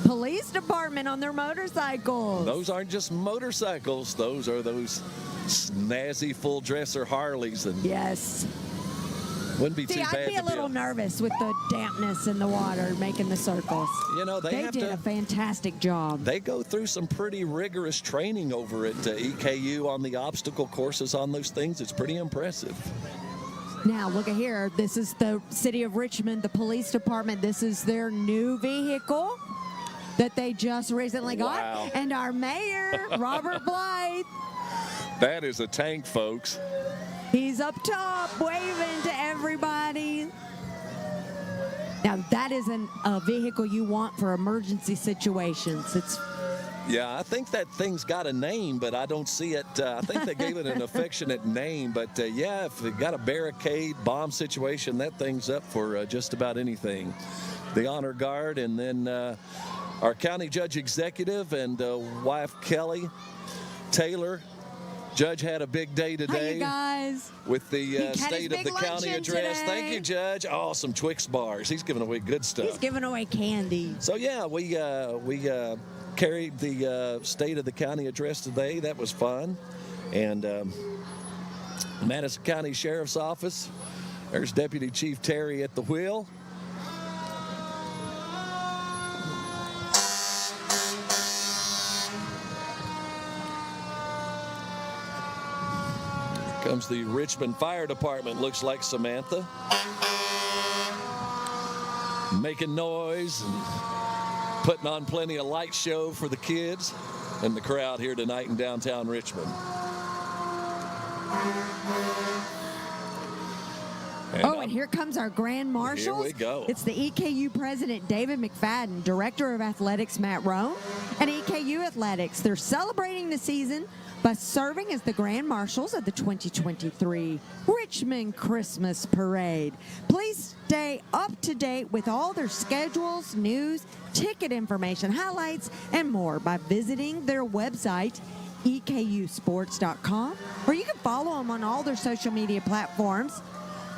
Police Department on their motorcycles. Those aren't just motorcycles. Those are those snazzy full-dresser Harleys. And yes. Wouldn't be too bad. I'd be a little nervous with the dampness in the water making the circles. You know, they did a fantastic job. They go through some pretty rigorous training over at EKU on the obstacle courses on those things. It's pretty impressive. Now, look at here. This is the City of Richmond, the police department. This is their new vehicle that they just recently got. Wow. And our mayor, Robert Blythe. That is a tank, folks. He's up top waving to everybody. Now, that isn't a vehicle you want for emergency situations. Yeah, I think that thing's got a name, but I don't see it. I think they gave it an affectionate name. But, yeah, if you got a barricade, bomb situation, that thing's up for just about anything. The Honor Guard, and then our County Judge Executive and wife, Kelly Taylor. Judge had a big day today. Hey, guys. With the State of the County address. Today. Thank you, Judge. Oh, some Twix bars. He's giving away good stuff. He's giving away candy. So, yeah, we carried the State of the County address today. That was fun. And Madison County Sheriff's Office. There's Deputy Chief Terry at the wheel. Comes the Richmond Fire Department, looks like Samantha. Making noise and putting on plenty of light show for the kids and the crowd here tonight in downtown Richmond. And here comes our Grand Marshals. Here we go. It's the EKU President, David McFadden, Director of Athletics, Matt Roan, and EKU Athletics. They're celebrating the season by serving as the Grand Marshals of the 2023 Richmond Christmas Parade. Please stay up to date with all their schedules, news, ticket information, highlights, and more by visiting their website, EKUsports.com, or you can follow them on all their social media platforms.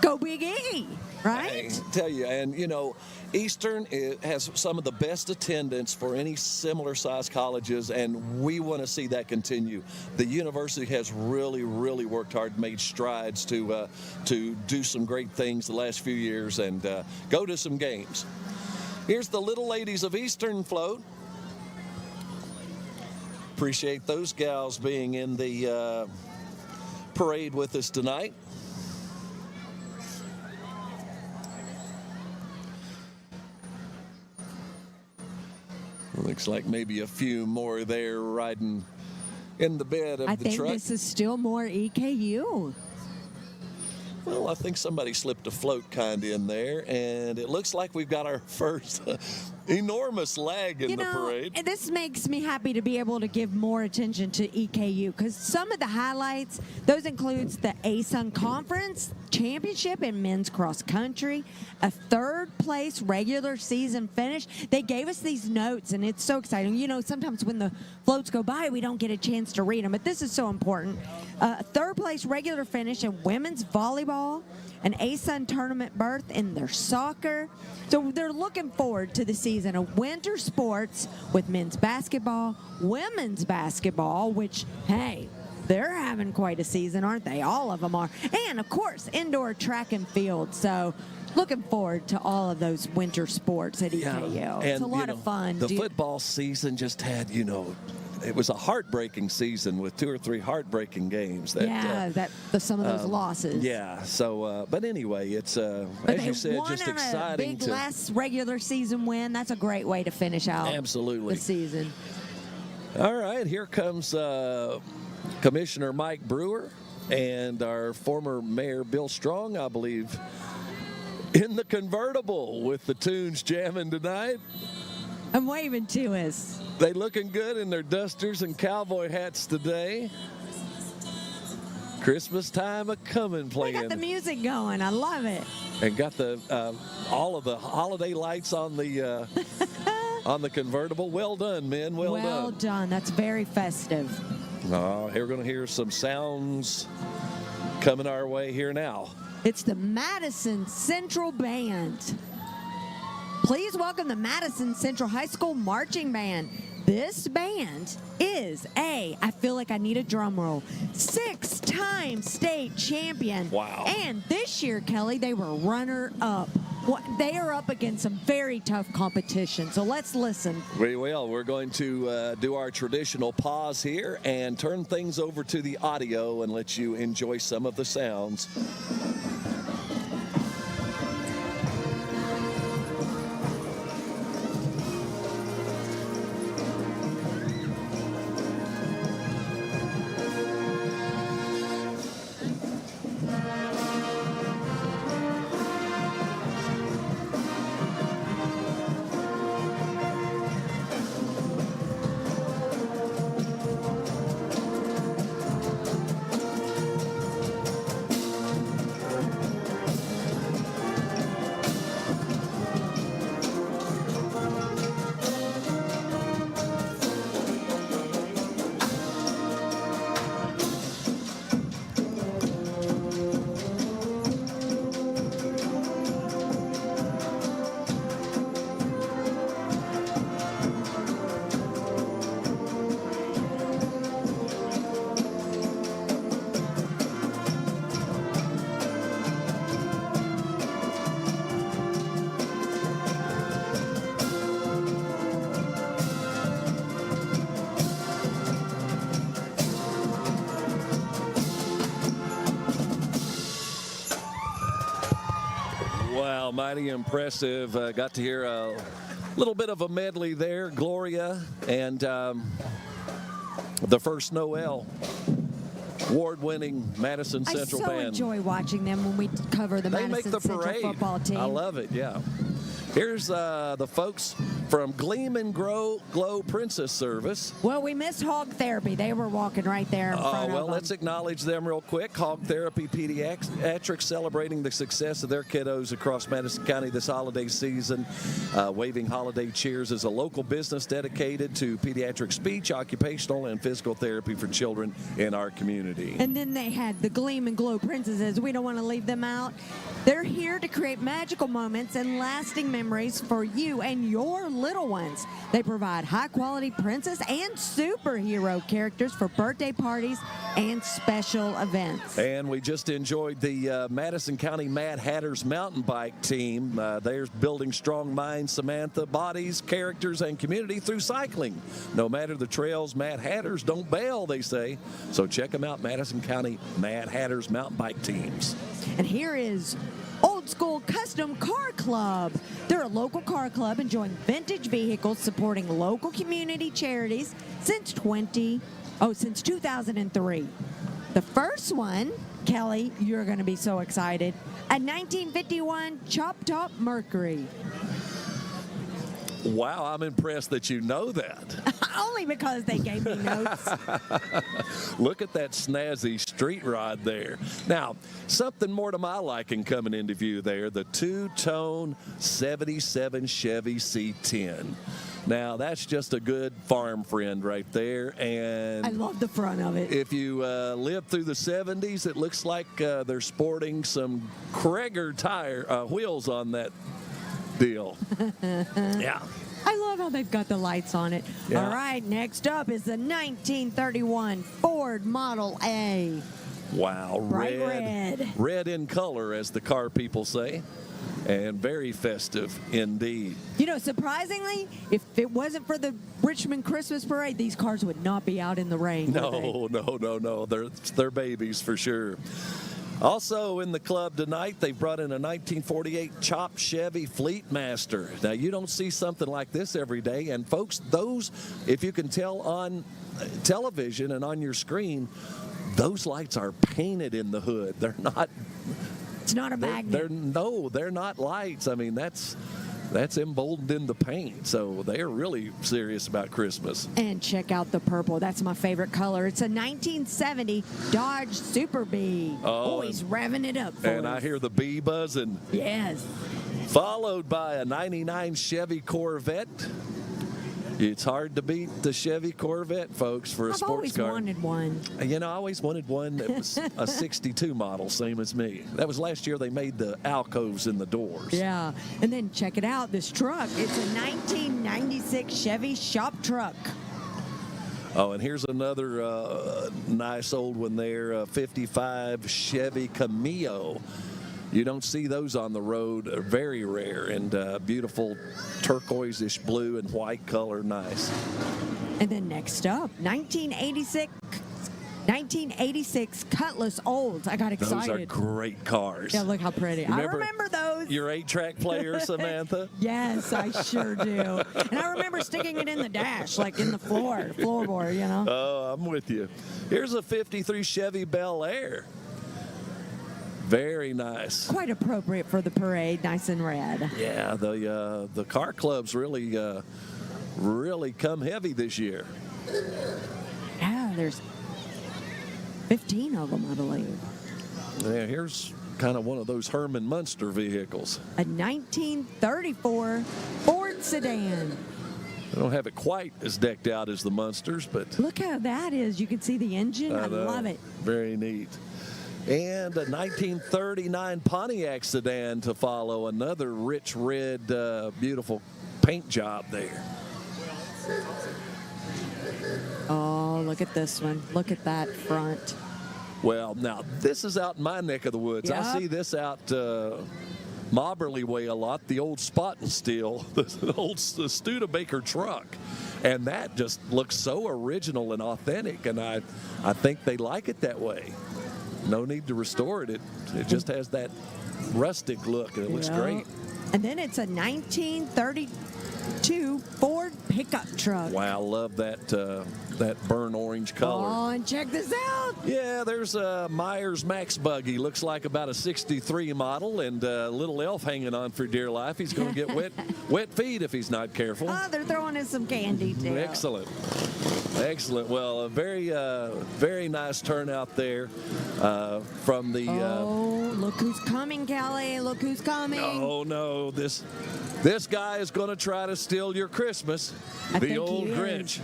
Go Big E, right? I tell you, and you know, Eastern has some of the best attendance for any similar sized colleges, and we want to see that continue. The university has really, really worked hard, made strides to do some great things the last few years and go to some games. Here's the Little Ladies of Eastern float. Appreciate those gals being in the parade with us tonight. Looks like maybe a few more there riding in the bed of the truck. I think this is still more EKU. Well, I think somebody slipped a float kind of in there, and it looks like we've got our first enormous lag in the parade. And this makes me happy to be able to give more attention to EKU, because some of the highlights, those includes the ASUN Conference, championship in men's cross country, a third-place regular season finish. They gave us these notes, and it's so exciting. You know, sometimes when the floats go by, we don't get a chance to read them, but this is so important. Third-place regular finish in women's volleyball, an ASUN tournament berth in their soccer. So they're looking forward to the season of winter sports with men's basketball, women's basketball, which, hey, they're having quite a season, aren't they? All of them are. And, of course, indoor track and field. So looking forward to all of those winter sports at EKU. Yeah. It's a lot of fun. The football season just had, it was a heartbreaking season with 2 or 3 heartbreaking games. Some of those losses. Yeah. So, but anyway, it's as you said, just exciting. A big last regular season win. That's a great way to finish out absolutely the season. All right, here comes Commissioner Mike Brewer and our former Mayor Bill Strong, I believe, in the convertible with the tunes jamming tonight. I'm waving to us. They looking good in their dusters and cowboy hats today. Christmas time a coming playing. They got the music going. I love it. And got the all of the holiday lights on the on the convertible. Well done, men. Well done. That's very festive. We're going to hear some sounds coming our way here now. It's the Madison Central Band. Please welcome the Madison Central High School Marching Band. This band is I feel like I need a drum roll, 6-time state champion. Wow. And this year, Kelly, they were runner-up. They are up against some very tough competition, so let's listen. Very well. We're going to do our traditional pause here and turn things over to the audio and let you enjoy some of the sounds. Wow, mighty impressive. Got to hear a little bit of a medley there. Gloria and the First Noel, award-winning Madison Central Band. I enjoy watching them when we cover the Madison Central football team. I love it, yeah. Here's the folks from Gleam and Glow Princess Service. Well, we missed Hog Therapy. They were walking right there in front of them. Let's acknowledge them real quick. Hog Therapy Pediatrics celebrating the success of their kiddos across Madison County this holiday season. Waving holiday cheers is a local business dedicated to pediatric speech, occupational, and physical therapy for children in our community. And then they had the Gleam and Glow Princesses. We don't want to leave them out. They're here to create magical moments and lasting memories for you and your little ones. They provide high-quality princess and superhero characters for birthday parties and special events. And we just enjoyed the Madison County Mad Hatters mountain bike team. They're building strong minds, Samantha, bodies, characters, and community through cycling. No matter the trails, Mad Hatters don't bail, they say. So check them out, Madison County Mad Hatters mountain bike teams. And here is Old School Custom Car Club. They're a local car club enjoying vintage vehicles, supporting local community charities since 2003. The first one, Kelly, you're going to be so excited, a 1951 Chop Top Mercury. Wow, I'm impressed that you know that. Only because they gave me notes. Look at that snazzy street rod there. Now, something more to my liking coming into view there, the two-tone 77 Chevy C10. Now, that's just a good farm friend right there. And I love the front of it. If you lived through the 70s, it looks like they're sporting some Kreger tire wheels on that deal. Yeah. I love how they've got the lights on it. Yeah. All right, next up is the 1931 Ford Model A. Wow, Bright red. Red in color, as the car people say. And very festive indeed. You know, surprisingly, if it wasn't for the Richmond Christmas Parade, these cars would not be out in the rain. No. They're babies for sure. Also in the club tonight, they've brought in a 1948 chopped Chevy Fleetmaster. Now, you don't see something like this every day. And, folks, those, if you can tell on television and on your screen, those lights are painted in the hood. They're not. It's not a magnet. They're not lights. I mean, that's emboldened in the paint. So they're really serious about Christmas. And check out the purple. That's my favorite color. It's a 1970 Dodge Super Bee. Oh, he's revving it up for us. And I hear the bee buzzing. Yes. Followed by a 99 Chevy Corvette. It's hard to beat the Chevy Corvette, folks, for a sports car. I've always wanted one. You know, I always wanted one that was a 62 model, same as me. That was last year they made the alcoves in the doors. Yeah. And then check it out, this truck. It's a 1996 Chevy shop truck. Oh, and here's another nice old one there, 55 Chevy Cameo. You don't see those on the road. They're very rare, and beautiful turquoise-ish blue and white color. Nice. And then next up, 1986 Cutlass Olds. I got excited. Those are great cars. Yeah, look how pretty. I remember those. Your 8-track player, Samantha? Yes, I sure do. And I remember sticking it in the dash, like in the floorboard, you know? Oh, I'm with you. Here's a 53 Chevy Bel Air. Very nice. Quite appropriate for the parade, nice and red. Yeah, the car clubs really come heavy this year. Yeah, there's 15 of them, I believe. Yeah, here's kind of one of those Herman Munster vehicles. A 1934 Ford sedan. I don't have it quite as decked out as the Munsters, but look how that is. You can see the engine. I love it. Very neat. And a 1939 Pontiac sedan to follow. Another rich red, beautiful paint job there. Oh, look at this one. Look at that front. Well, now, this is out in my neck of the woods. Yep. I see this out Mobberly way a lot, the old Spot and Steel, the old Studebaker truck. And that just looks so original and authentic, and I think they like it that way. No need to restore it. It just has that rustic look, and it looks great. And then it's a 1932 Ford pickup truck. Wow, I love that burnt orange color. Oh, and check this out. Yeah, there's a Myers Max buggy. Looks like about a 63 model, and a little elf hanging on for dear life. He's going to get wet feet if he's not careful. Oh, they're throwing in some candy, too. Excellent. Well, a very nice turnout there from the... oh, look who's coming, Kelly. Look who's coming. Oh, no. This guy is going to try to steal your Christmas. The old Grinch.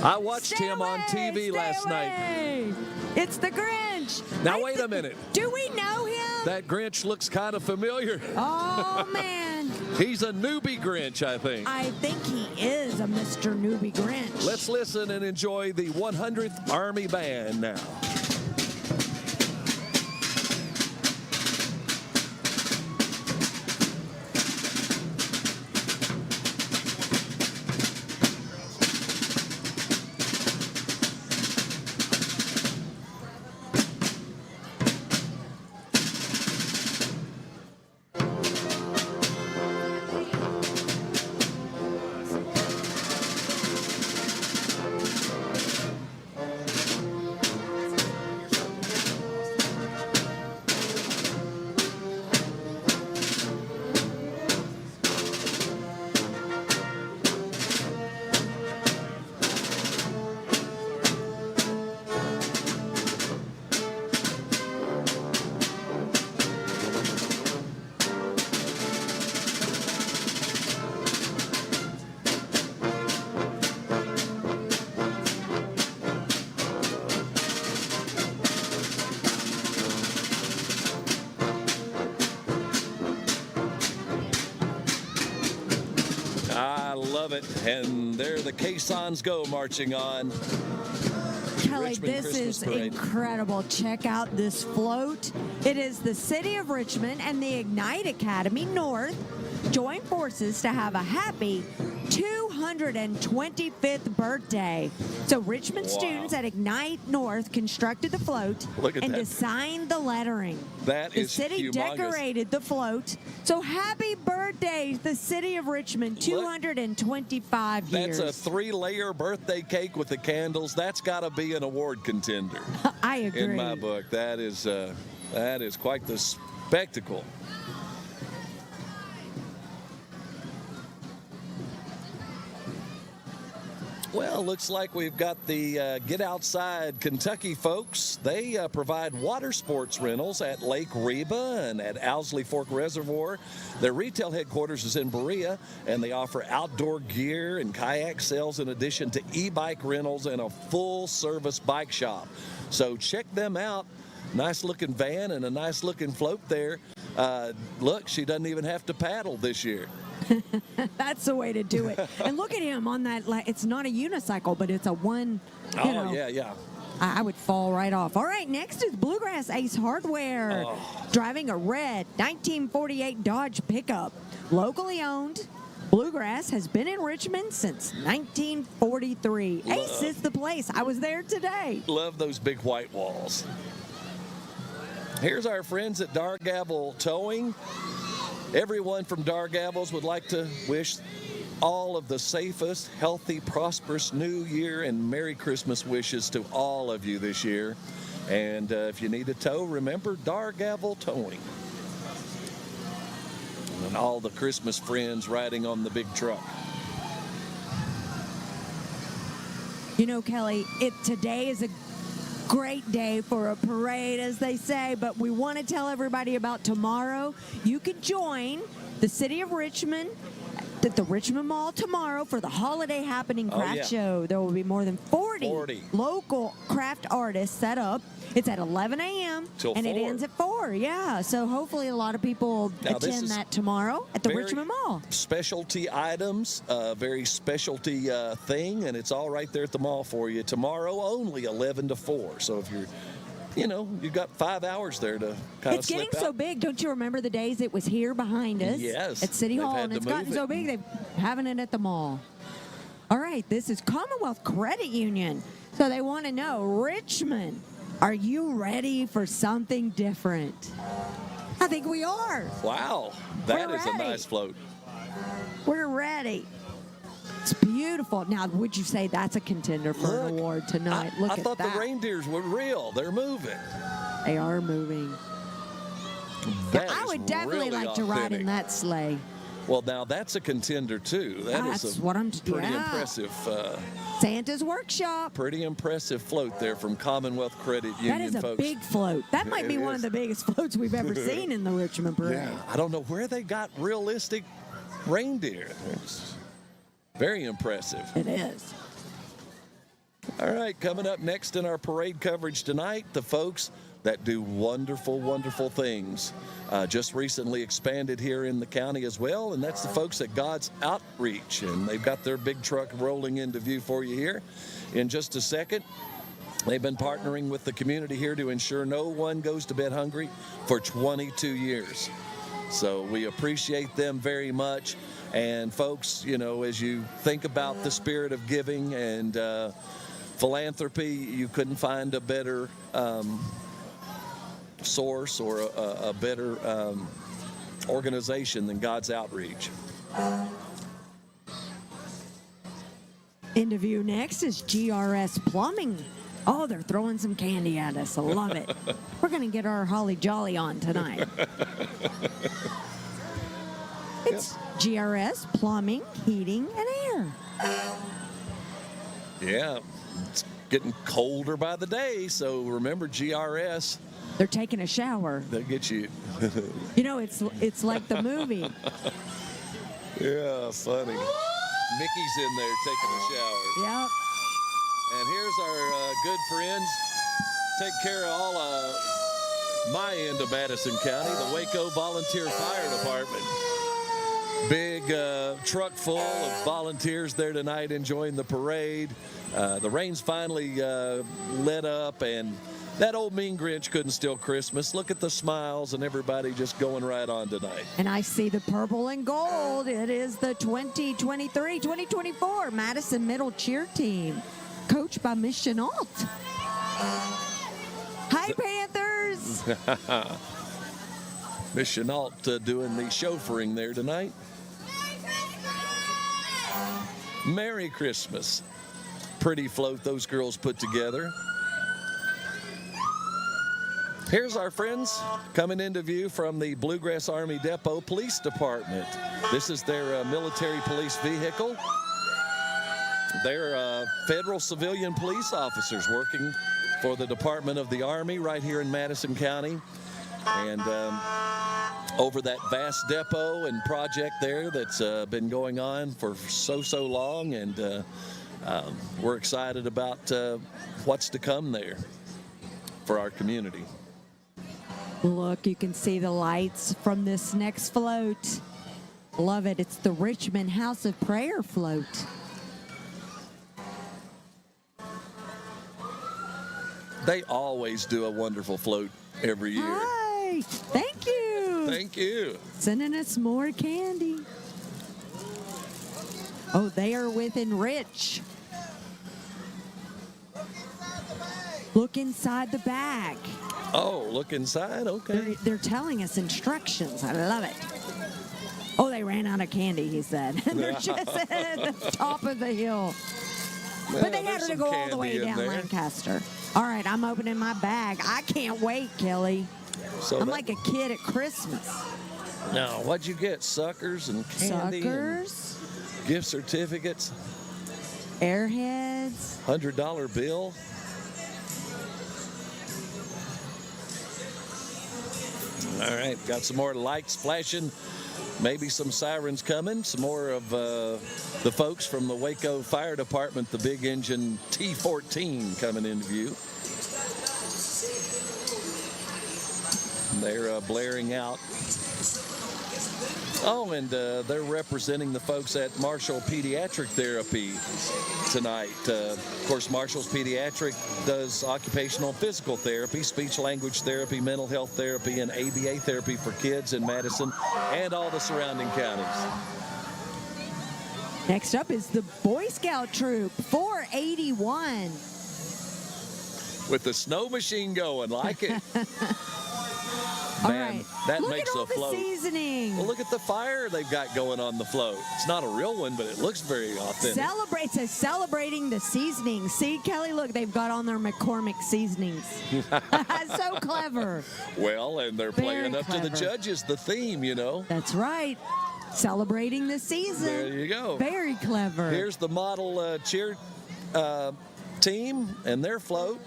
I watched him on TV last night. It's the Grinch. Now, wait a minute. Do we know him? That Grinch looks kind of familiar. Oh, man. He's a newbie Grinch, I think. I think he is a Mr. Newbie Grinch. Let's listen and enjoy the 100th Army Band now. And there the caissons go marching on. Kelly, Richmond this Christmas is Parade. incredible. Check out this float. It is the City of Richmond and the Ignite Academy North join forces to have a happy 225th birthday. So Richmond students at Ignite North constructed the float and designed the lettering. That is the city humongous. decorated the float. So happy birthday, the City of Richmond, 225 years. That's a 3-layer birthday cake with the candles. That's got to be an award contender. I agree. In my book, that is quite the spectacle. Well, looks like we've got the Get Outside Kentucky folks. They provide water sports rentals at Lake Reba and at Owsley Fork Reservoir. Their retail headquarters is in Berea, and they offer outdoor gear and kayak sales in addition to e-bike rentals and a full-service bike shop. So check them out. Nice-looking van and a nice-looking float there. Look, she doesn't even have to paddle this year. That's the way to do it. And look at him on that. It's not a unicycle, but it's a one. Yeah. I would fall right off. All right, next is Bluegrass Ace Hardware. Driving a red 1948 Dodge pickup. Locally owned. Bluegrass has been in Richmond since 1943. Ace is the place. I was there today. Love those big white walls. Here's our friends at Dargavel Towing. Everyone from Dargavels would like to wish all of the safest, healthy, prosperous New Year and Merry Christmas wishes to all of you this year. And if you need a tow, remember Dargavel Towing. And all the Christmas friends riding on the big truck. You know, Kelly, today is a great day for a parade, as they say, but we want to tell everybody about tomorrow. You can join the City of Richmond at the Richmond Mall tomorrow for the Holiday Happening Craft Show. There will be more than 40 local craft artists set up. It's at 11 a.m. and it ends at 4. Yeah, so hopefully a lot of people attend that tomorrow at the Richmond Mall. Specialty items, very specialty thing, and it's all right there at the mall for you. Tomorrow only 11 to 4. So if you're, you've got 5 hours there to kind of slip out. It's getting so big. Don't you remember the days it was here behind us? Yes. At City Hall, and it's gotten so big they're having it at the mall. All right, this is Commonwealth Credit Union. So they want to know, Richmond, are you ready for something different? I think we are. Wow, that is a nice float. We're ready. It's beautiful. Now, would you say that's a contender for an award tonight? Look at that. I thought the reindeers were real. They're moving. They are moving. I would definitely like to ride in that sleigh. Well, now that's a contender, too. That's what I'm pretty impressive. Santa's Workshop. Pretty impressive float there from Commonwealth Credit Union, That is a folks. big float. That might be one of the biggest floats we've ever seen in the Richmond Parade. Yeah, I don't know where they got realistic reindeer. It's very impressive. It is. All right, coming up next in our parade coverage tonight, the folks that do wonderful, wonderful things. Just recently expanded here in the county as well, and that's the folks at God's Outreach, and they've got their big truck rolling into view for you here in just a second. They've been partnering with the community here to ensure no one goes to bed hungry for 22 years. So we appreciate them very much. And folks, as you think about the spirit of giving and philanthropy, you couldn't find a better source or a better organization than God's Outreach. Into view next is GRS Plumbing. Oh, they're throwing some candy at us. I love it. We're going to get our Holly Jolly on tonight. It's GRS Plumbing, Heating, and Air. Yeah, it's getting colder by the day, so remember GRS. They're taking a shower. They'll get you. It's like the movie. Yeah, funny. Mickey's in there taking a shower. Yep. And here's our good friends. Take care of all my end of Madison County, the Waco Volunteer Fire Department. Big truck full of volunteers there tonight enjoying the parade. The rain's finally let up, and that old mean Grinch couldn't steal Christmas. Look at the smiles and everybody just going right on tonight. And I see the purple and gold. It is the 2023-2024 Madison Middle Cheer Team, coached by Miss Chenault. Hi, Panthers! Miss Chenault doing the chauffeuring there tonight. Merry Christmas. Pretty float those girls put together. Here's our friends coming into view from the Bluegrass Army Depot Police Department. This is their military police vehicle. They're federal civilian police officers working for the Department of the Army right here in Madison County. And over that vast depot and project there that's been going on for so long. And we're excited about what's to come there for our community. Look, you can see the lights from this next float. Love it. It's the Richmond House of Prayer float. They always do a wonderful float every year. Hi. Thank you. Thank you. Sending us more candy. Oh, they are with Enrich. Look inside the bag. Oh, look inside? Okay. They're telling us instructions. I love it. Oh, they ran out of candy, he said. They're just at the top of the hill. Well, but they had to go all the way down Lancaster. All right, I'm opening my bag. I can't wait, Kelly. So I'm like a kid at Christmas. Now, what'd you get? Suckers and candy? Suckers. And gift certificates? Airheads. $100 bill? All right, got some more lights flashing, maybe some sirens coming, some more of the folks from the Waco Fire Department, the big engine T-14 coming into view. They're blaring out. Oh, and they're representing the folks at Marshall Pediatric Therapy tonight. Of course, Marshall's Pediatric does occupational physical therapy, speech language therapy, mental health therapy, and ABA therapy for kids in Madison and all the surrounding counties. Next up is the Boy Scout Troop, 481. With the snow machine going, like it. All Man, right. that look makes at all a float. The seasoning. Well, look at the fire they've got going on the float. It's not a real one, but it looks very authentic. It says celebrating the seasoning. See, Kelly, look, they've got on their McCormick seasonings. So clever. Well, and they're playing up clever. to the judges, the theme, you know. That's right. Celebrating the season. There you go. Very clever. Here's the model cheer team and their float.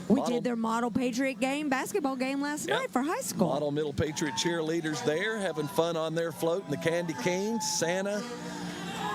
We did their Model Patriot game, basketball game last night for high school. Model Middle Patriot cheerleaders there having fun on their float, and the Candy Canes, Santa,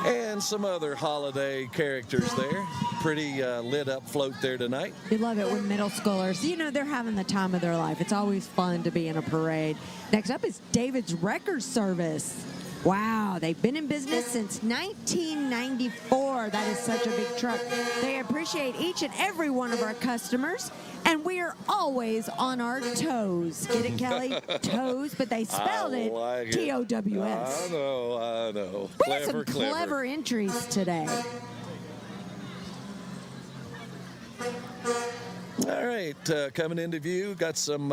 and some other holiday characters there. Pretty lit up float there tonight. You love it when middle schoolers, you know, they're having the time of their life. It's always fun to be in a parade. Next up is David's Record Service. Wow, they've been in business since 1994. That is such a big truck. They appreciate each and every one of our customers, and we are always on our toes. Get it, Kelly? Toes, but they spelled it T-O-W-S. I know. We had some clever entries today. All right, coming into view, got some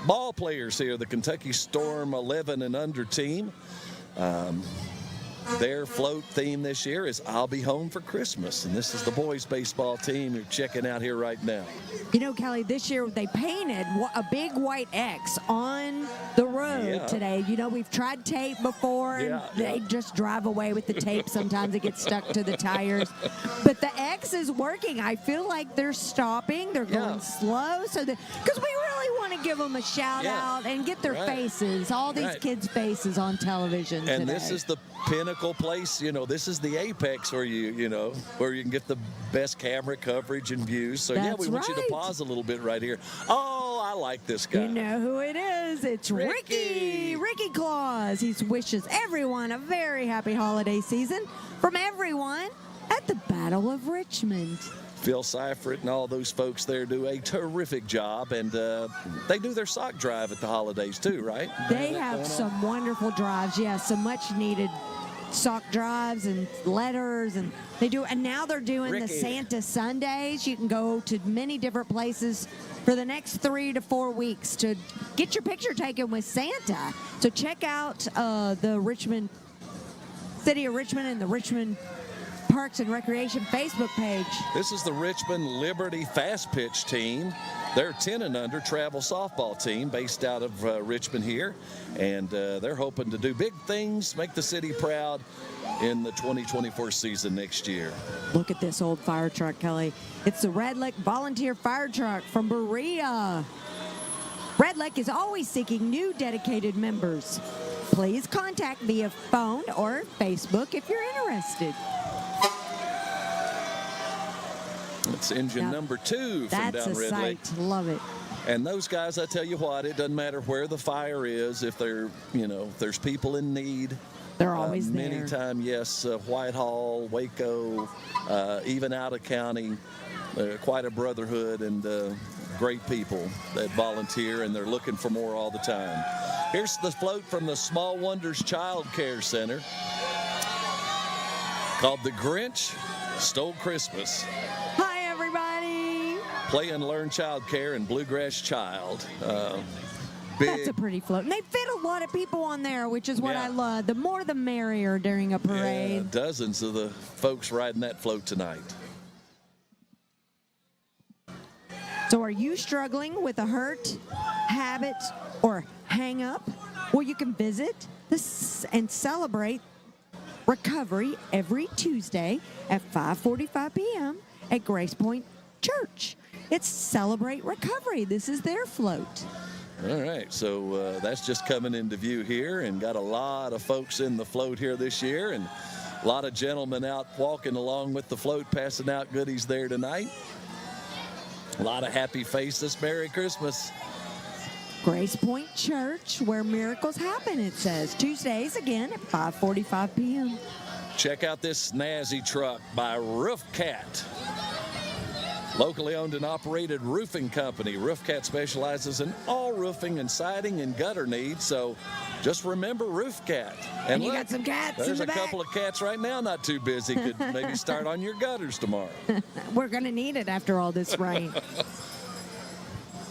ball players here, the Kentucky Storm 11 and under team. Their float theme this year is I'll Be Home for Christmas, and this is the boys baseball team you're checking out here right now. You know, Kelly, this year they painted a big white X on the road today. You know, we've tried tape before, and they just drive away with the tape. Sometimes it gets stuck to the tires. But the X is working. I feel like they're stopping. They're going slow. Because we really want to give them a shout-out and get their faces, all these kids' faces on television And today. this is the pinnacle place, you know, this is the apex where you can get the best camera coverage and views. So we want you to pause a little bit right here. Oh, I like this guy. You know who it is. It's Ricky Claus. He wishes everyone a very happy holiday season from everyone at the Battle of Richmond. Phil Seifert and all those folks there do a terrific job, and they do their sock drive at the holidays too, right? They have some wonderful drives, yes, some much needed sock drives and letters, and now they're doing the Santa Sundays. You can go to many different places for the next 3 to 4 weeks to get your picture taken with Santa. So check out the Richmond, City of Richmond, and the Richmond Parks and Recreation Facebook page. This is the Richmond Liberty Fast Pitch team. They're 10 and under travel softball team based out of Richmond here, and they're hoping to do big things, make the city proud in the 2024 season next year. Look at this old fire truck, Kelly. It's the Red Lick Volunteer Fire Truck from Berea. Red Lick is always seeking new dedicated members. Please contact via phone or Facebook if you're interested. It's engine number 2 from down Red Lake. That's a sight. Love it. And those guys, I tell you what, it doesn't matter where the fire is. If they're, if there's people in need, they're always there. Many time, yes. Whitehall, Waco, even out of county, quite a brotherhood and great people that volunteer, and they're looking for more all the time. Here's the float from the Small Wonders Child Care Center called The Grinch Stole Christmas. Hi, everybody. Play and learn child care and Bluegrass Child. That's a pretty float. And they fit a lot of people on there, which is what I love. The more the merrier during a parade. Yeah, dozens of the folks riding that float tonight. So are you struggling with a hurt, habit, or hang up? Well, you can visit this and celebrate recovery every Tuesday at 5:45 p.m. at Grace Point Church. It's Celebrate Recovery. This is their float. All right, so that's just coming into view here, and got a lot of folks in the float here this year, and a lot of gentlemen out walking along with the float, passing out goodies there tonight. A lot of happy faces. Merry Christmas. Grace Point Church, where miracles happen, it says. Tuesdays again at 5:45 p.m. Check out this snazzy truck by Roof Cat. Locally owned and operated roofing company. Roof Cat specializes in all roofing and siding and gutter needs, so just remember Roof Cat. And you got some cats There's in the a couple of cats right now not too busy. Could maybe start on your gutters tomorrow. We're going to need it after all this rain.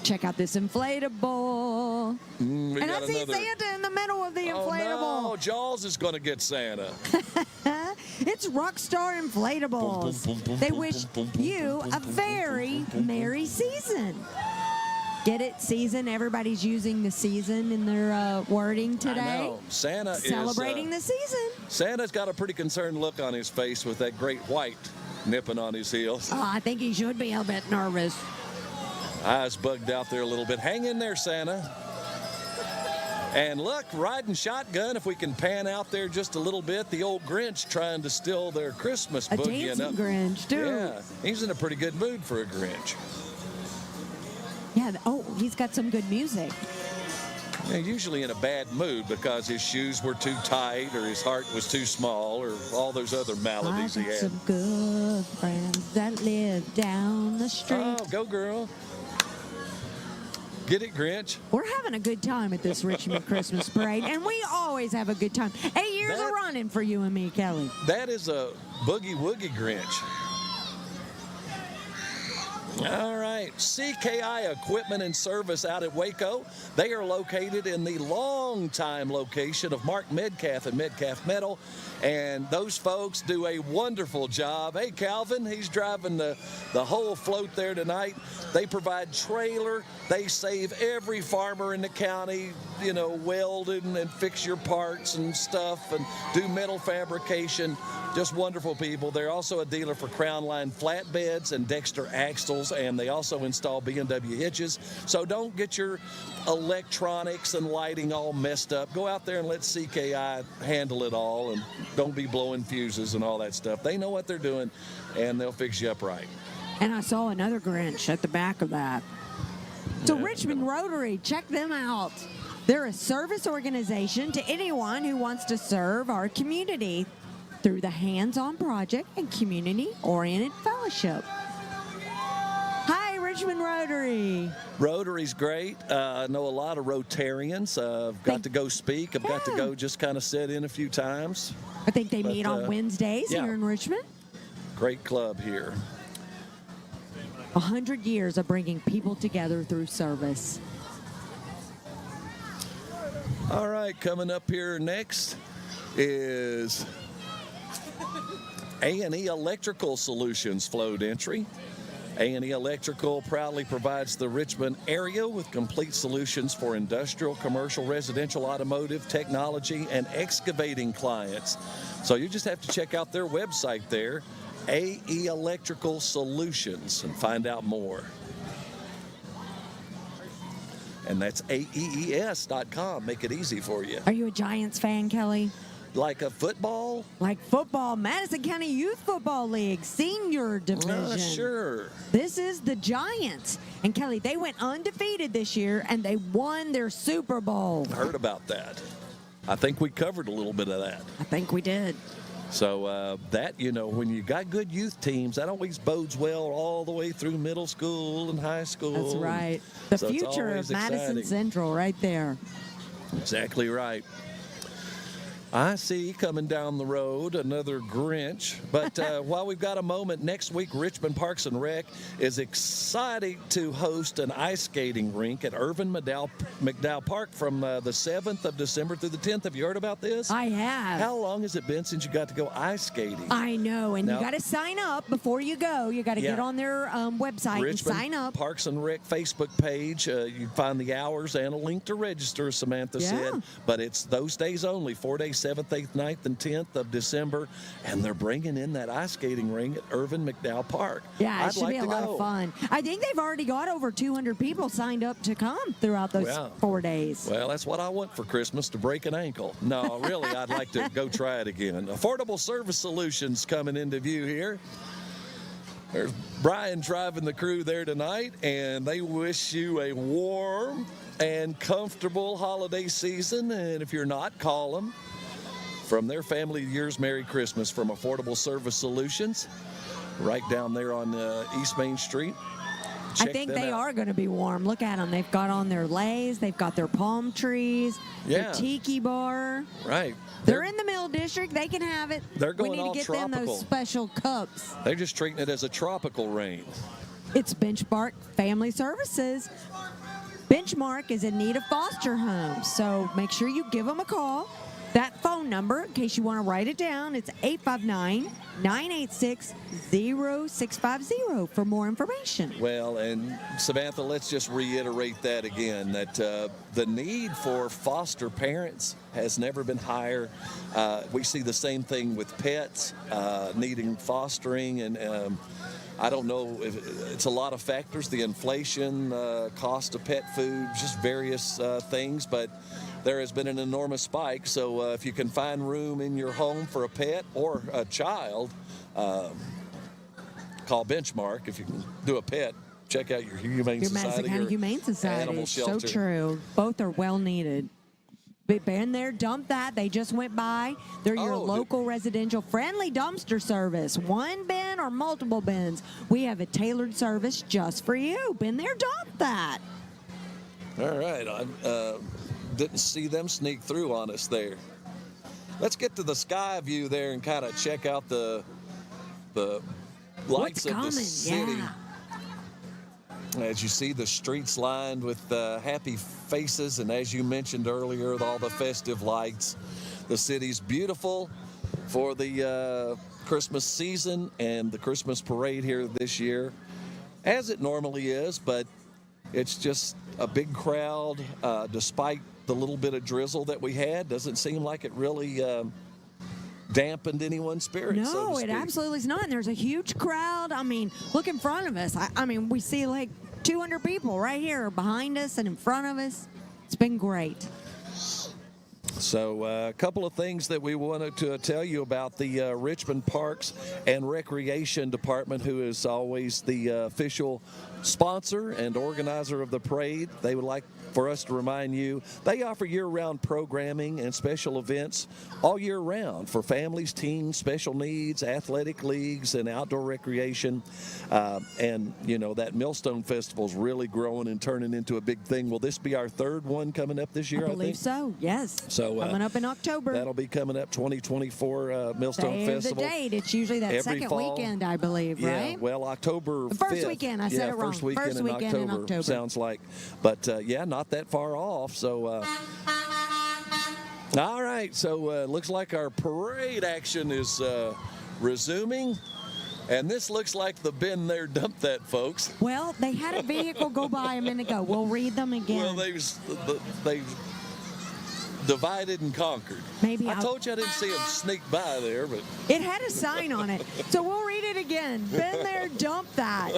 Check out this inflatable. And I see Santa in the middle of the inflatable. Oh, no, Jaws is going to get Santa. It's Rockstar Inflatables. They wish you a very merry season. Get it? Season. Everybody's using the season in their wording today. I know. Santa is celebrating the season. Santa's got a pretty concerned look on his face with that great white nipping on his heels. Oh, I think he should be a bit nervous. Eyes bugged out there a little bit. Hang in there, Santa. And look, riding shotgun, if we can pan out there just a little bit, the old Grinch trying to steal their Christmas boogie. A dancing Grinch, too. Yeah, he's in a pretty good mood for a Grinch. Yeah, he's got some good music. Yeah, usually in a bad mood because his shoes were too tight or his heart was too small or all those other maladies he had. Some good friends that live down the street. Oh, go girl. Get it, Grinch? We're having a good time at this Richmond Christmas parade, and we always have a good time. 8 years of running for you and me, Kelly. That is a boogie-woogie Grinch. All right, CKI Equipment and Service out at Waco. They are located in the longtime location of Mark Metcalf and Metcalf Metal, and those folks do a wonderful job. Hey, Calvin, he's driving the whole float there tonight. They provide trailer. They save every farmer in the county, weld and fix your parts and stuff and do metal fabrication. Just wonderful people. They're also a dealer for Crown Line flatbeds and Dexter axles, and they also install B&W hitches. So don't get your electronics and lighting all messed up. Go out there and let CKI handle it all, and don't be blowing fuses and all that stuff. They know what they're doing, and they'll fix you up right. And I saw another Grinch at the back of that. So Richmond Rotary, check them out. They're a service organization to anyone who wants to serve our community through the hands-on project and community-oriented fellowship. Hi, Richmond Rotary. Rotary's great. I know a lot of Rotarians. I've got to go speak. I've got to go just kind of sit in a few times. I think they meet on Wednesdays here in Richmond. Great club here. 100 years of bringing people together through service. All right, coming up here next is A&E Electrical Solutions float entry. A&E Electrical proudly provides the Richmond area with complete solutions for industrial, commercial, residential, automotive, technology, and excavating clients. So you just have to check out their website there, AE Electrical Solutions, and find out more. And that's AEES.com. Make it easy for you. Are you a Giants fan, Kelly? Like a football? Like football, Madison County Youth Football League, senior division. Sure. This is the Giants. And Kelly, they went undefeated this year, and they won their Super Bowl. I heard about that. I think we covered a little bit of that. I think we did. So that, when you got good youth teams, that always bodes well all the way through middle school and high school. That's right. The future of Madison Central right there. Exactly right. I see coming down the road another Grinch. But while we've got a moment, next week Richmond Parks and Rec is excited to host an ice skating rink at Irvin McDowell Park from the 7th of December through the 10th. Have you heard about this? I have. How long has it been since you got to go ice skating? I know, and you got to sign up before you go. You got to get on their website Richmond and sign up. Parks and Rec Facebook page. You can find the hours and a link to register, Samantha said. But it's those days only, 4 days, 7th, 8th, 9th, and 10th of December, and they're bringing in that ice skating ring at Irvin McDowell Park. Yeah, it should be a lot of fun. I think they've already got over 200 people signed up to come throughout those 4 days. Well, that's what I want for Christmas, to break an ankle. No, really, I'd like to go try it again. Affordable Service Solutions coming into view here. There's Brian driving the crew there tonight, and they wish you a warm and comfortable holiday season. And if you're not, call them. From their family years, Merry Christmas from Affordable Service Solutions, right down there on East Main Street. I think they are going to be warm. Look at them. They've got on their leis. They've got their palm trees, their tiki bar. Right. They're in the Mill District. They can have it. They're going We need all to get tropical. them those special cups. They're just treating it as a tropical rain. It's Benchmark Family Services. Benchmark is in need of foster homes, so make sure you give them a call. That phone number, in case you want to write it down, it's 859-986-0650 for more information. Well, and Samantha, let's just reiterate that again, that the need for foster parents has never been higher. We see the same thing with pets needing fostering, and I don't know if it's a lot of factors, the inflation, cost of pet food, just various things, but there has been an enormous spike. So if you can find room in your home for a pet or a child, call Benchmark. If you can do a pet, check out your Humane Society. Madison County Humane Society. Animal shelter. So true. Both are well needed. Been there, dump that. They just went by. They're your local residential friendly dumpster service. One bin or multiple bins. We have a tailored service just for you. Been there, dump that. All right. I didn't see them sneak through on us there. Let's get to the sky view there and kind of check out the lights of the city. Yeah. As you see the streets lined with happy faces, and as you mentioned earlier, with all the festive lights, the city's beautiful for the Christmas season and the Christmas parade here this year, as it normally is, but it's just a big crowd, despite the little bit of drizzle that we had. Doesn't seem like it really dampened anyone's spirits. No, so to speak. It absolutely is not. And there's a huge crowd. I mean, look in front of us. I mean, we see like 200 people right here behind us and in front of us. It's been great. So a couple of things that we wanted to tell you about the Richmond Parks and Recreation Department, who is always the official sponsor and organizer of the parade. They would like for us to remind you, they offer year-round programming and special events all year round for families, teens, special needs, athletic leagues, and outdoor recreation. And, you know, that Millstone Festival is really growing and turning into a big thing. Will this be our third one coming up this year, I think? I believe so, yes. So, coming up in October. That'll be coming up, 2024 Millstone Festival. The date. It's usually that second weekend, I believe, right? Yeah, well, October 5th. The first weekend, I said it wrong. First weekend in October, sounds like. But, yeah, not that far off. So, all right. So, looks like our parade action is resuming. And this looks like the been there, dump that, folks. Well, they had a vehicle go by a minute ago. We'll read them again. Well, they've divided and conquered. Maybe I told you I didn't see them sneak by there, but it had a sign on it. So we'll read it again. Been there, dump that.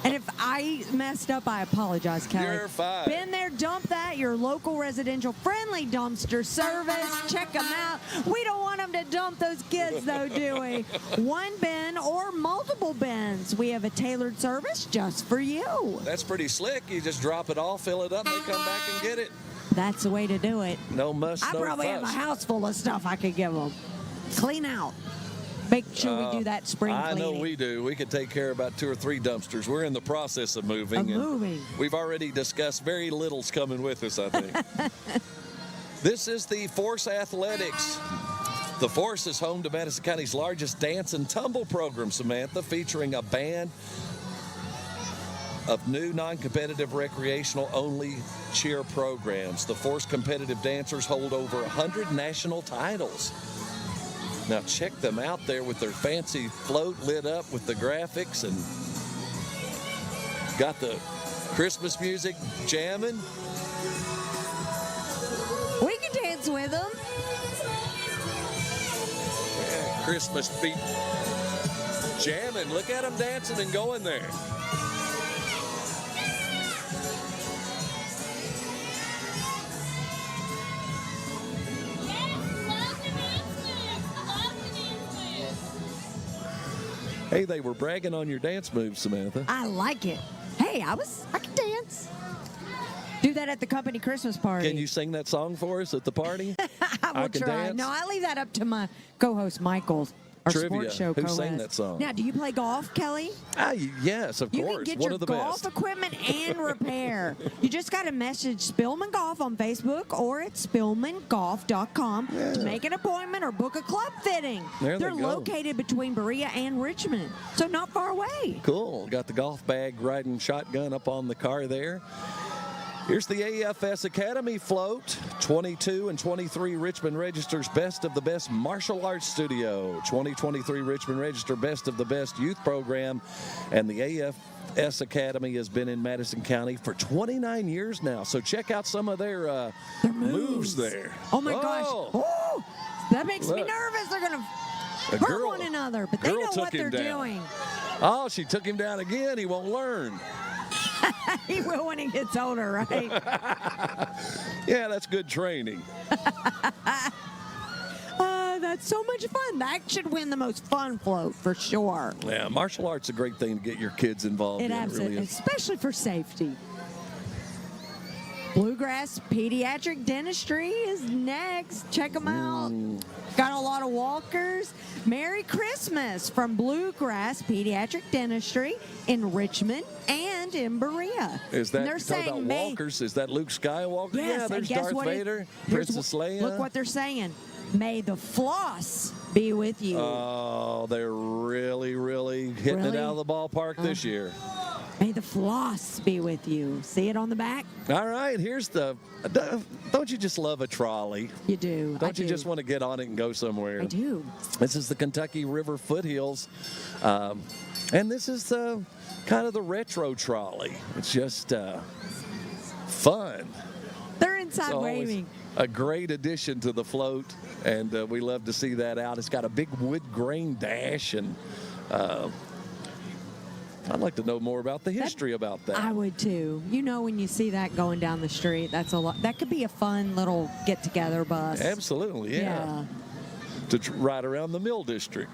And if I messed up, I apologize, Kelly. You're fine. Been there, dump that. Your local residential friendly dumpster service. Check them out. We don't want them to dump those kids, though, do we? One bin or multiple bins. We have a tailored service just for you. That's pretty slick. You just drop it all, fill it up, they come back and get it. That's the way to do it. No muss, no fuss. I probably have a house full of stuff I could give them. Clean out. Make sure we do that spring cleaning. I know we do. We could take care of about 2 or 3 dumpsters. We're in the process of moving. We've already discussed very little's coming with us, I think. This is the Force Athletics. The Force is home to Madison County's largest dance and tumble program, Samantha, featuring a band of new non-competitive recreational-only cheer programs. The Force competitive dancers hold over 100 national titles. Now check them out there with their fancy float lit up with the graphics and got the Christmas music jamming. We can dance with them. Yeah, Christmas beat jamming. Look at them dancing and going there. Hey, they were bragging on your dance moves, Samantha. I like it. Hey, I can dance. Do that at the company Christmas party. Can you sing that song for us at the party? I will try. Dance? No, I leave that up to my co-host Michael, our Trivia. sports show Who co-host. sang that song? Now, do you play golf, Kelly? Yes, of you course. You can get One your of the golf best. equipment and repair. You just got to message Spillman Golf on Facebook or at spillmangolf.com to make an appointment or book a club fitting. They're located between Berea and Richmond, so not far away. Cool. Got the golf bag riding shotgun up on the car there. Here's the AFS Academy float. 22 and 23 Richmond Register's Best of the Best Martial Arts Studio. 2023 Richmond Register Best of the Best Youth Program. And the AFS Academy has been in Madison County for 29 years now. So check out some of their moves there. Oh, my gosh. Oh, that makes me nervous. They're going to hurt one another, but they know what they're doing. Oh, she took him down again. He won't learn. He will when he gets older, right? Yeah, that's good training. That's so much fun. That should win the most fun float for sure. Yeah, martial arts is a great thing to get your kids involved in. Absolutely, it really is. Especially for safety. Bluegrass Pediatric Dentistry is next. Check them out. Got a lot of walkers. Merry Christmas from Bluegrass Pediatric Dentistry in Richmond and in Berea. Is that, you're talking about walkers? Is that Luke Skywalker? Yes, yeah, there's Darth Vader, Princess Leia. Look what they're saying. May the floss be with you. Oh, they're really, really hitting it out of the ballpark this year. May the floss be with you. See it on the back? All right, here's the... Don't you just love a trolley? You do. Don't you just want to get on it and go somewhere? I do. This is the Kentucky River Foothills. And this is kind of the retro trolley. It's just fun. They're inside waving. A great addition to the float, and we love to see that out. It's got a big wood grain dash and I'd like to know more about the history about that. I would too. You know, when you see that going down the street, that's a lot. That could be a fun little get-together bus. Absolutely, yeah. To ride around the Mill District.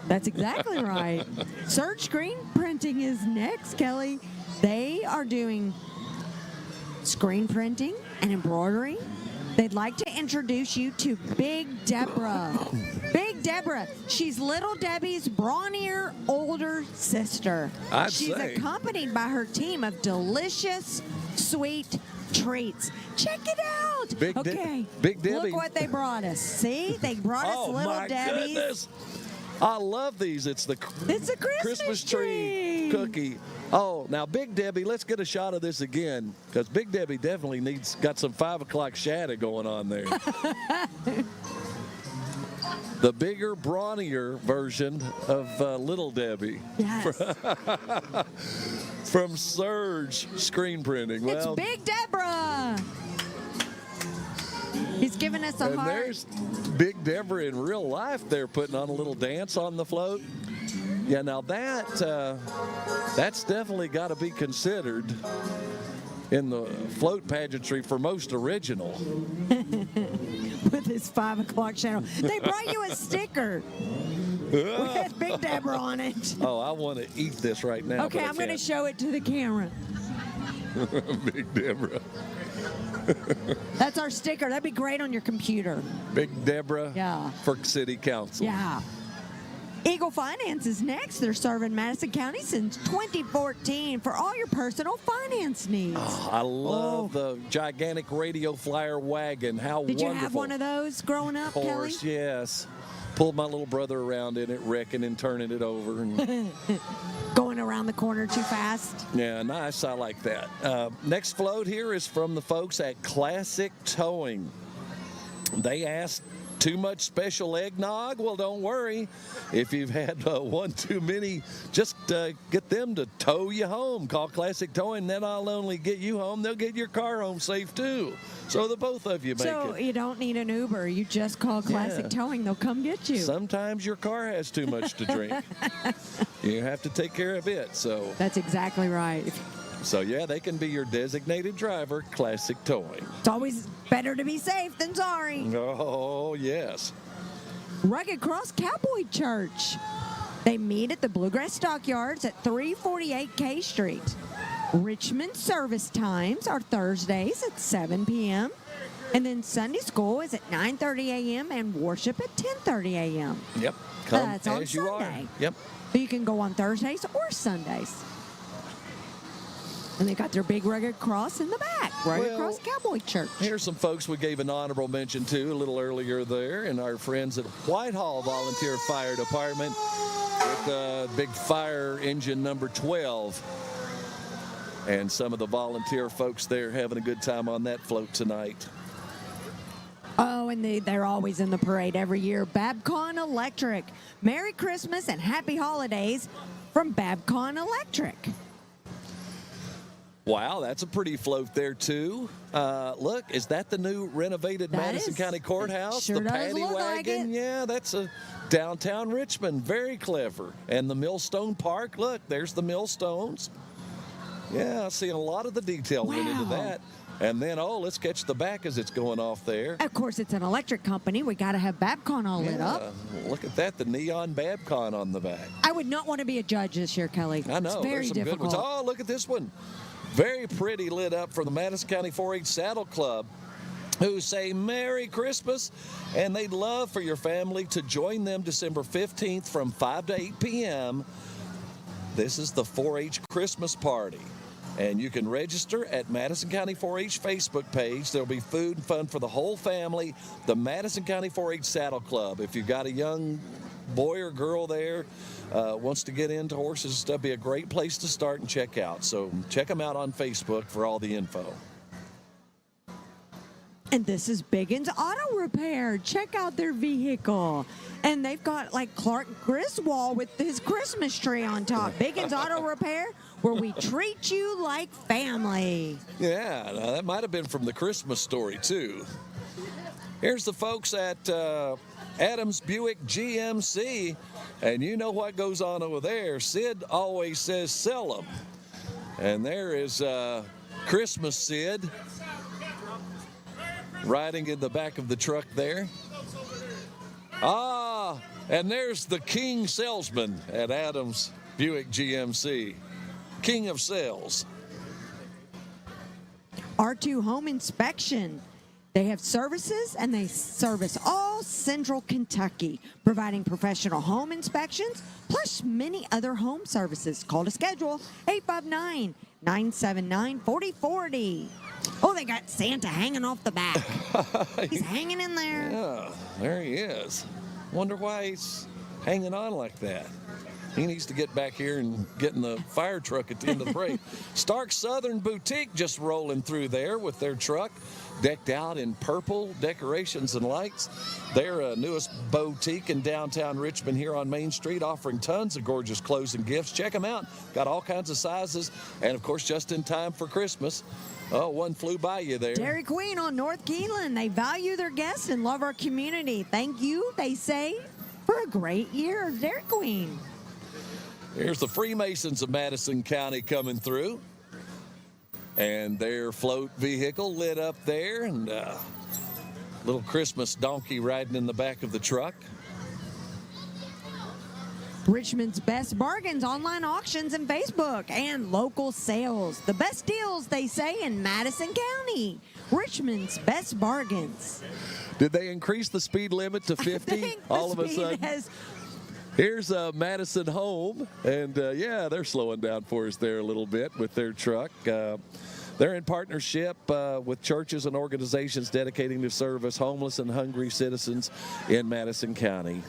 That's exactly right. Surge Screen Printing is next, Kelly. They are doing screen printing and embroidery. They'd like to introduce you to Big Deborah. Big Deborah. She's Little Debbie's brawnier older sister. She's accompanied by her team of delicious, sweet treats. Check it out. Big Debbie. Look what they brought us. See? They brought us Little Debbie's. Goodness. I love these. It's a Christmas tree cookie. Oh, now Big Debbie, let's get a shot of this again, because Big Debbie definitely got some 5 o'clock shadow going on there. The bigger, brawnier version of Little Debbie. Yes. From Surge Screen Printing. It's Big Deborah. He's giving us a heart. And there's Big Deborah in real life there putting on a little dance on the float. Yeah, now that's definitely got to be considered in the float pageantry for most original. With his 5 o'clock shadow. They brought you a sticker with Big Deborah on it. Oh, I want to eat this right now. Okay, I'm going to show it to the camera. Big Deborah. That's our sticker. That'd be great on your computer. Big Deborah for City Council. Yeah. Eagle Finance is next. They're serving Madison County since 2014 for all your personal finance needs. Oh, I love the gigantic radio flyer wagon. How wonderful. Did you have one of those growing up, Kelly? Of course, yes. Pulled my little brother around in it, wrecking and turning it over. And going around the corner too fast. Yeah, nice. I like that. Next float here is from the folks at Classic Towing. They asked, too much special eggnog? Well, don't worry. If you've had one too many, just get them to tow you home. Call Classic Towing. They'll not only get you home, they'll get your car home safe, too. So the both of you make it. So you don't need an Uber. You just call Classic Towing. They'll come get you. Sometimes your car has too much to drink. You have to take care of it. So that's exactly right. So, yeah, they can be your designated driver, Classic Towing. It's always better to be safe than sorry. Oh, yes. Rugged Cross Cowboy Church. They meet at the Bluegrass Stockyards at 348 K Street. Richmond service times are Thursdays at 7 p.m. And then Sunday school is at 9:30 a.m. and worship at 10:30 a.m. Yep. Come That's on as Sunday. you are. Yep. So you can go on Thursdays or Sundays. And they got their big rugged cross in the back. Rugged Cross Cowboy Church. Here's some folks we gave an honorable mention to a little earlier there, and our friends at Whitehall Volunteer Fire Department with big fire engine number 12. And some of the volunteer folks there having a good time on that float tonight. Oh, and they're always in the parade every year. Babcon Electric. Merry Christmas and Happy Holidays from Babcon Electric. Wow, that's a pretty float there, too. Look, is that the new renovated Madison County Courthouse? Sure the paddy wagon? Like it. Yeah, that's a downtown Richmond. Very clever. And the Millstone Park, look, there's the Millstones. Yeah, I see a lot of the detail went into that. And then, let's catch the back as it's going off there. Of course, it's an electric company. We got to have Babcon all lit up. Look at that, the neon Babcon on the back. I would not want to be a judge this year, Kelly. I know. It's very there's some difficult. good ones. Oh, look at this one. Very pretty lit up for the Madison County 4-H Saddle Club, who say Merry Christmas, and they'd love for your family to join them December 15th from 5 to 8 p.m. This is the 4-H Christmas party. And you can register at Madison County 4-H Facebook page. There'll be food and fun for the whole family. The Madison County 4-H Saddle Club. If you've got a young boy or girl there wants to get into horses and stuff, be a great place to start and check out. So check them out on Facebook for all the info. And this is Biggins Auto Repair. Check out their vehicle. And they've got like Clark Griswold with his Christmas tree on top. Biggins Auto Repair, where we treat you like family. Yeah, that might have been from the Christmas Story, too. Here's the folks at Adams Buick GMC, and you know what goes on over there. Sid always says sell them. And there is Christmas Sid riding in the back of the truck there. And there's the king salesman at Adams Buick GMC. King of sales. R2 Home Inspection. They have services, and they service all Central Kentucky, providing professional home inspections, plus many other home services. Call to schedule, 859-979-4040. Oh, they got Santa hanging off the back. He's hanging in there. Yeah, there he is. Wonder why he's hanging on like that. He needs to get back here and get in the fire truck at the end of the parade. Stark Southern Boutique just rolling through there with their truck decked out in purple decorations and lights. Their newest boutique in downtown Richmond here on Main Street, offering tons of gorgeous clothes and gifts. Check them out. Got all kinds of sizes, and of course just in time for Christmas. Oh, one flew by you there. Dairy Queen on North Keeneland. They value their guests and love our community. Thank you, they say, for a great year, Dairy Queen. Here's the Freemasons of Madison County coming through. And their float vehicle lit up there, and little Christmas donkey riding in the back of the truck. Richmond's best bargains, online auctions, and Facebook, and local sales. The best deals, they say, in Madison County. Richmond's best bargains. Did they increase the speed limit to 50 all of a sudden? Here's Madison Home, and yeah, they're slowing down for us there a little bit with their truck. They're in partnership with churches and organizations dedicating to service homeless and hungry citizens in Madison County.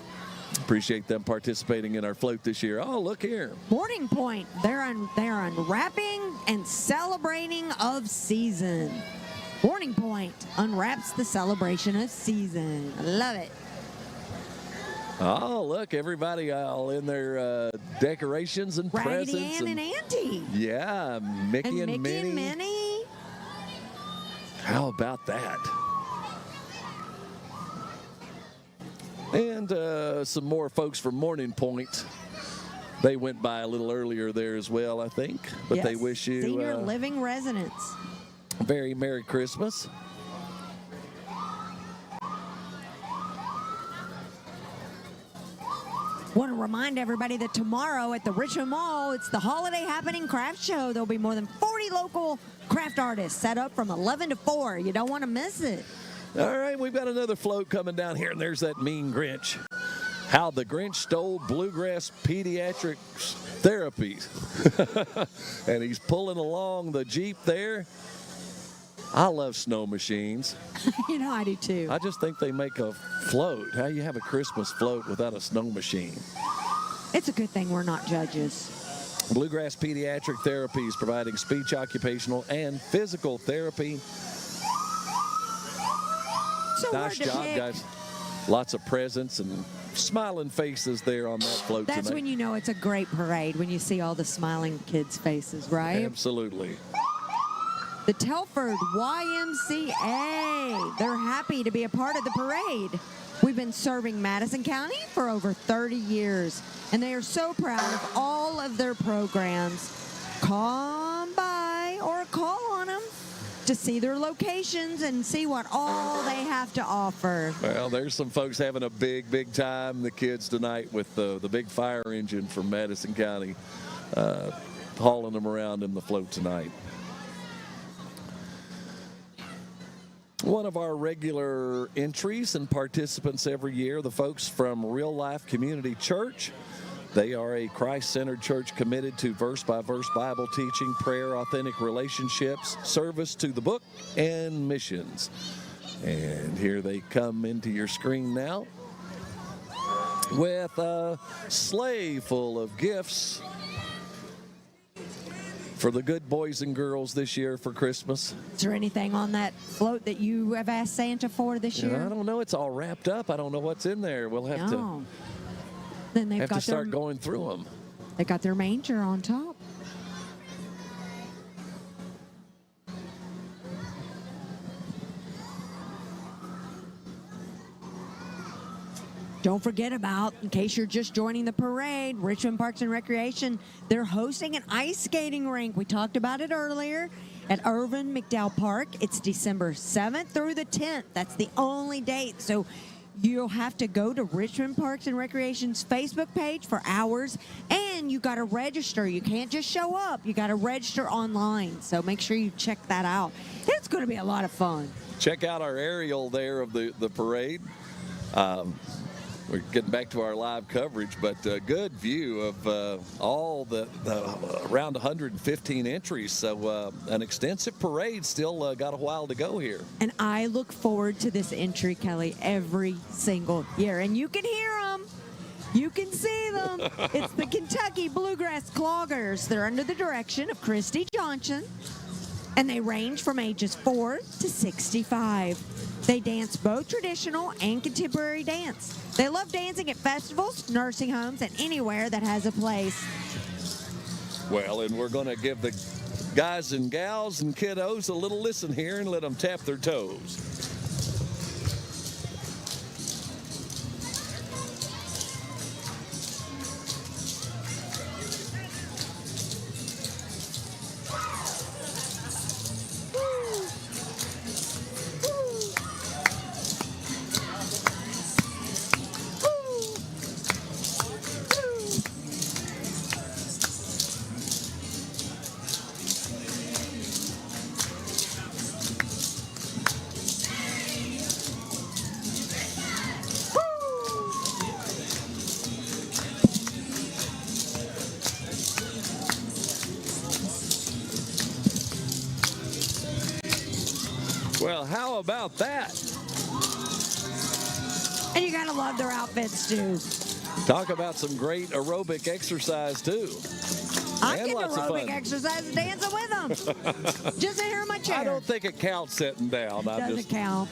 Appreciate them participating in our float this year. Oh, look here. Morning Point. They're unwrapping and celebrating of season. Morning Point unwraps the celebration of season. I love it. Oh, look, everybody all in their decorations and Raggedy presents. Ann and Auntie. Yeah, Mickey and Minnie. And Minnie. How about that? And some more folks from Morning Point. They went by a little earlier there as well, I think. But yes, they wish you senior living residents. A very Merry Christmas. Want to remind everybody that tomorrow at the Richmond Mall, it's the Holiday Happening Craft Show. There'll be more than 40 local craft artists set up from 11 to 4. You don't want to miss it. All right, we've got another float coming down here, and there's that mean Grinch. How the Grinch stole bluegrass pediatric therapy. And he's pulling along the Jeep there. I love snow machines. You know, I do too. I just think they make a float. How you have a Christmas float without a snow machine? It's a good thing we're not judges. Bluegrass Pediatric Therapies, providing speech, occupational, and physical therapy. So Nice job, guys. Lots of presents and smiling faces there on that float That's tonight. when you know it's a great parade, when you see all the smiling kids' faces, right? Absolutely. The Telford YMCA. They're happy to be a part of the parade. We've been serving Madison County for over 30 years, and they are so proud of all of their programs. Come by or call on them to see their locations and see what all they have to offer. Well, there's some folks having a big time, the kids tonight, with the big fire engine from Madison County, hauling them around in the float tonight. One of our regular entries and participants every year, the folks from Real Life Community Church. They are a Christ-centered church committed to verse-by-verse Bible teaching, prayer, authentic relationships, service to the book, and missions. And here they come into your screen now with a sleigh full of gifts for the good boys and girls this year for Christmas. Is there anything on that float that you have asked Santa for this year? I don't know. It's all wrapped up. I don't know what's in there. We'll have to. Then they've got to start going through them. They got their manger on top. don't forget about, in case you're just joining the parade, Richmond Parks and Recreation, they're hosting an ice skating rink. We talked about it earlier at Irvin McDowell Park. It's December 7th through the 10th. That's the only date. So you'll have to go to Richmond Parks and Recreation's Facebook page for hours, and you got to register. You can't just show up. You got to register online. So make sure you check that out. It's going to be a lot of fun. Check out our aerial there of the parade. We're getting back to our live coverage, but a good view of all the around 115 entries. So an extensive parade, still got a while to go here. And I look forward to this entry, Kelly, every single year. And you can hear them. You can see them. It's the Kentucky Bluegrass Cloggers. They're under the direction of Christy Johnson, and they range from ages 4 to 65. They dance both traditional and contemporary dance. They love dancing at festivals, nursing homes, and anywhere that has a place. Well, and we're going to give the guys and gals and kiddos a little listen here and let them tap their toes. Well, how about that? And you gotta love their outfits too. Talk about some great aerobic exercise too. I'm getting aerobic exercise and dancing with them. Just to hear my chair. I don't think it counts sitting down. It doesn't count.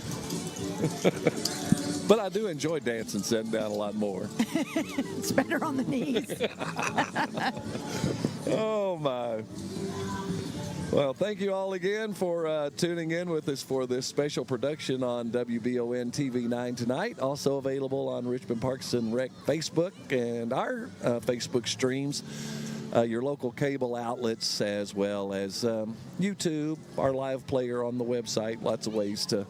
But I do enjoy dancing sitting down a lot more. It's better on the knees. Oh my. Well, thank you all again for tuning in with us for this special production on WBON TV 9 tonight. Also available on Richmond Parks and Rec Facebook and our Facebook streams, your local cable outlets, as well as YouTube, our live player on the website. Lots of ways to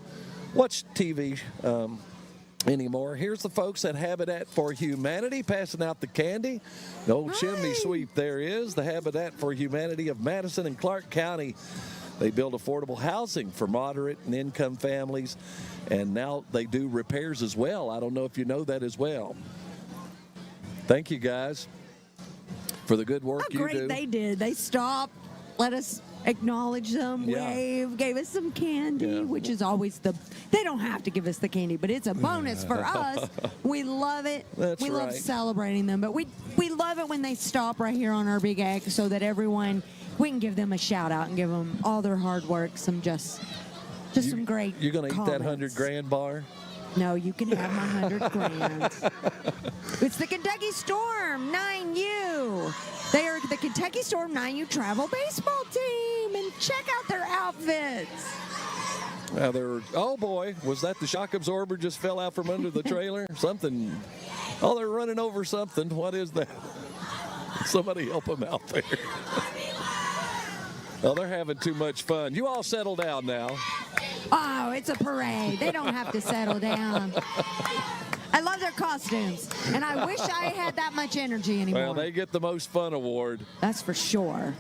watch TV anymore. Here's the folks at Habitat for Humanity passing out the candy. The old chimney sweep there is. The Habitat for Humanity of Madison and Clark County. They build affordable housing for moderate and income families, and now they do repairs as well. I don't know if you know that as well. Thank you guys for the good work you do. How great they did. They stopped, let us acknowledge them, wave, gave us some candy, which is always they don't have to give us the candy, but it's a bonus for us. We love it. That's we right. love celebrating them, but we love it when they stop right here on our Big Egg so that we can give them a shout out and give them all their hard work, some some great You're going to eat that comments. $100,000 bar? No, you can have my $100,000. It's the Kentucky Storm 9U. They are the Kentucky Storm 9U travel baseball team, and check out their outfits. Oh boy, was that the shock absorber just fell out from under the trailer? Something. Oh, they're running over something. What is that? Somebody help them out there. Oh, they're having too much fun. You all settle down now. Oh, it's a parade. They don't have to settle down. I love their costumes, and I wish I had that much energy anymore. Well, they get the most fun award. That's for sure.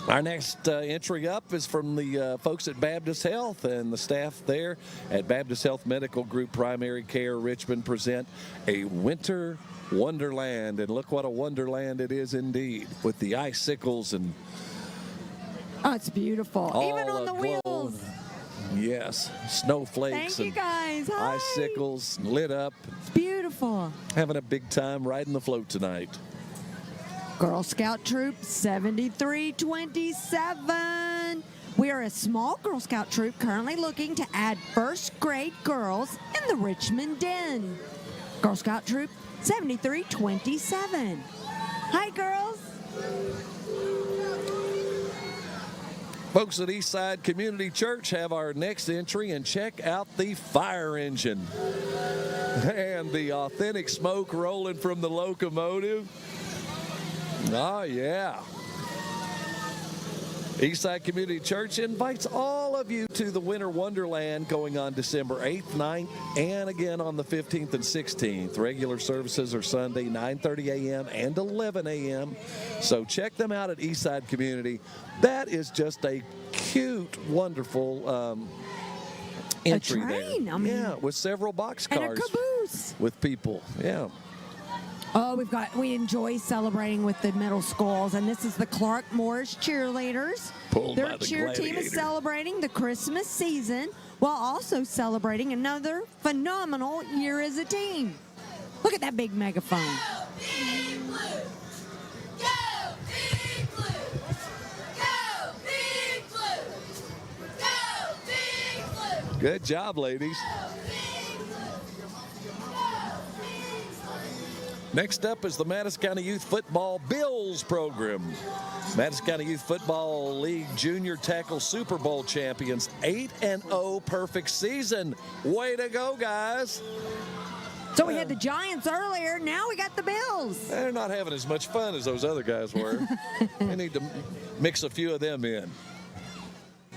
Our next entry up is from the folks at Baptist Health, and the staff there at Baptist Health Medical Group Primary Care Richmond present a winter wonderland. And look what a wonderland it is indeed, with the icicles and oh, it's beautiful. Even on the aglow. wheels. Yes, snowflakes. Thank you guys. Hi. Icicles lit up. It's beautiful. Having a big time riding the float tonight. Girl Scout Troop 7327. We are a small Girl Scout troop currently looking to add first grade girls in the Richmond Den. Girl Scout Troop 7327. Hi, girls. Folks at Eastside Community Church have our next entry, and check out the fire engine. And the authentic smoke rolling from the locomotive. Oh, yeah. Eastside Community Church invites all of you to the Winter Wonderland going on December 8th, 9th, and again on the 15th and 16th. Regular services are Sunday, 9:30 a.m. and 11 a.m. So check them out at Eastside Community. That is just a cute, wonderful entry a train, there. I mean, yeah, with several boxcars. And a caboose. With people, yeah. Oh, we enjoy celebrating with the middle schools, and this is the Clark Morris cheerleaders. Their cheer team is celebrating the Christmas season while also celebrating another phenomenal year as a team. Look at that big megaphone. Go Big Blue! Go Big Blue! Go Big Blue! Go Big Blue! Good job, ladies. Next up is the Madison County Youth Football Bills program. Madison County Youth Football League Junior Tackle Super Bowl champions, 8-0 perfect season. Way to go, guys. So we had the Giants earlier. Now we got the Bills. They're not having as much fun as those other guys were. We need to mix a few of them in.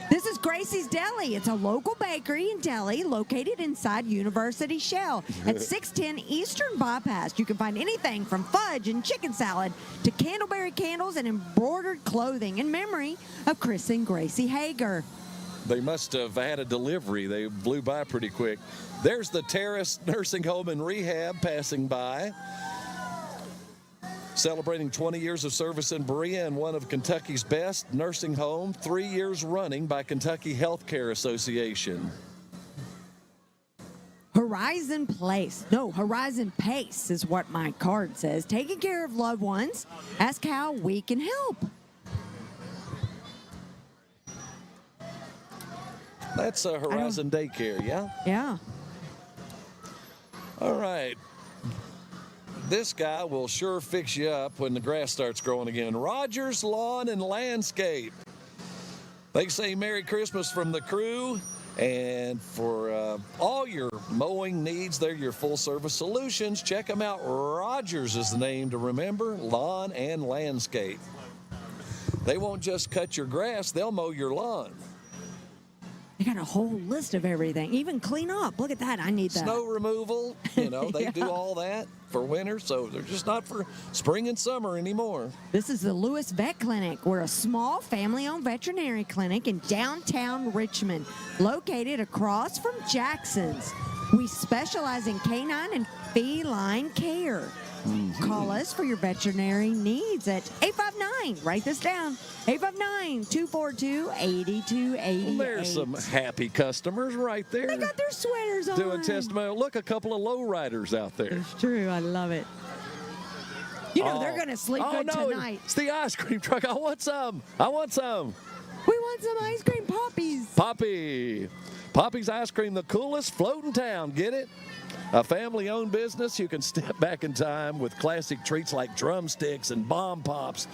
This is Gracie's Deli. It's a local bakery and deli located inside University Shell at 610 Eastern Bypass. You can find anything from fudge and chicken salad to candleberry candles and embroidered clothing in memory of Chris and Gracie Hager. They must have had a delivery. They blew by pretty quick. There's the Terrace Nursing Home and Rehab passing by. Celebrating 20 years of service in Berea and one of Kentucky's best nursing home, 3 years running by Kentucky Healthcare Association. Horizon Pace is what my card says. Taking care of loved ones. Ask how we can help. That's a Horizon Daycare, yeah? Yeah. All right. This guy will sure fix you up when the grass starts growing again. Rogers Lawn and Landscape. They say Merry Christmas from the crew. And for all your mowing needs, they're your full-service solutions. Check them out. Rogers is the name to remember. Lawn and Landscape. They won't just cut your grass. They'll mow your lawn. They got a whole list of everything. Even clean up. Look at that. I need that. Snow removal. You know, they Yeah. do all that for winter, so they're just not for spring and summer anymore. This is the Lewis Vet Clinic. We're a small family-owned veterinary clinic in downtown Richmond, located across from Jackson's. We specialize in canine and feline care. Call us for your veterinary needs at 859. Write this down. 859-242-8288. Well, there's some happy customers right there. They got their sweaters on. Doing testimonial. Look, a couple of lowriders out there. It's true. I love it. You know, they're going to sleep good tonight. It's the ice cream truck. I want some. We want some ice cream poppies. Poppy's Ice Cream, the coolest float in town. Get it? A family-owned business. You can step back in time with classic treats like drumsticks and bomb pops.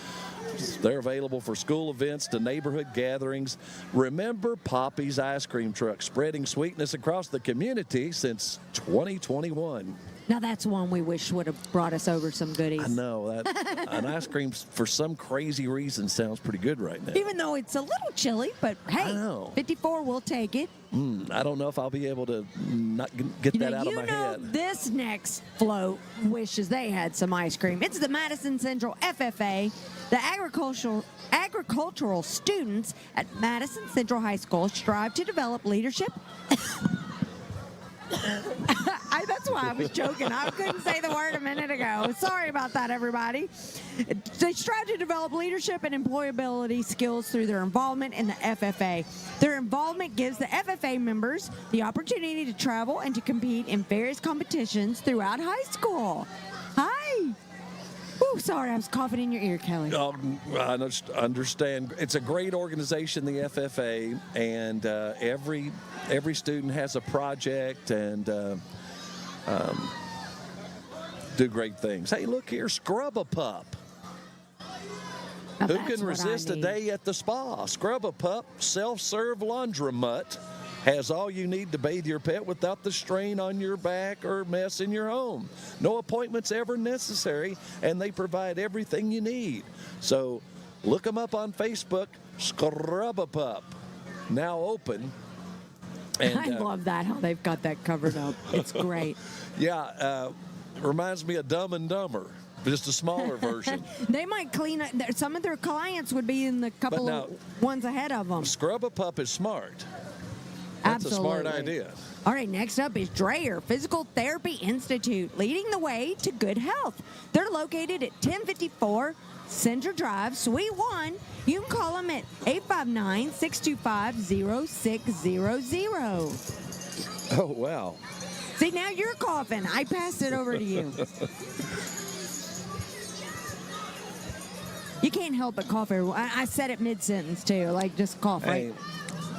They're available for school events to neighborhood gatherings. Remember Poppy's Ice Cream Truck, spreading sweetness across the community since 2021. Now that's one we wish would have brought us over some goodies. I know. An ice cream, for some crazy reason, sounds pretty good right now. Even though it's a little chilly, but hey, 54, we'll take it. I don't know if I'll be able to not get that out of my head. This next float wishes they had some ice cream. It's the Madison Central FFA. The agricultural students at Madison Central High School strive to develop leadership. That's why I was joking. I couldn't say the word a minute ago. Sorry about that, everybody. They strive to develop leadership and employability skills through their involvement in the FFA. Their involvement gives the FFA members the opportunity to travel and to compete in various competitions throughout high school. Hi. Oh, sorry, I was coughing in your ear, Kelly. I understand. It's a great organization, the FFA, and every student has a project and do great things. Hey, look here, Scrub-A-Pup. Who can resist a day at the spa? Scrub-A-Pup self-serve laundromat has all you need to bathe your pet without the strain on your back or mess in your home. No appointments ever necessary, and they provide everything you need. So look them up on Facebook, Scrub-A-Pup, now open. And, I love that, how they've got that covered up. It's great. Yeah, reminds me of Dumb and Dumber. Just a smaller version. They might clean it. Some of their clients would be in the couple of ones ahead of them. Scrub-A-Pup is smart. That's Absolutely. a smart idea. All right, next up is Dreyer Physical Therapy Institute, leading the way to good health. They're located at 1054 Central Drive, Suite 1. You can call them at 859-625-0600. Oh, wow. See, now you're coughing. I passed it over to you. You can't help but cough. I said it mid-sentence, too. Like, just cough, right? Hey,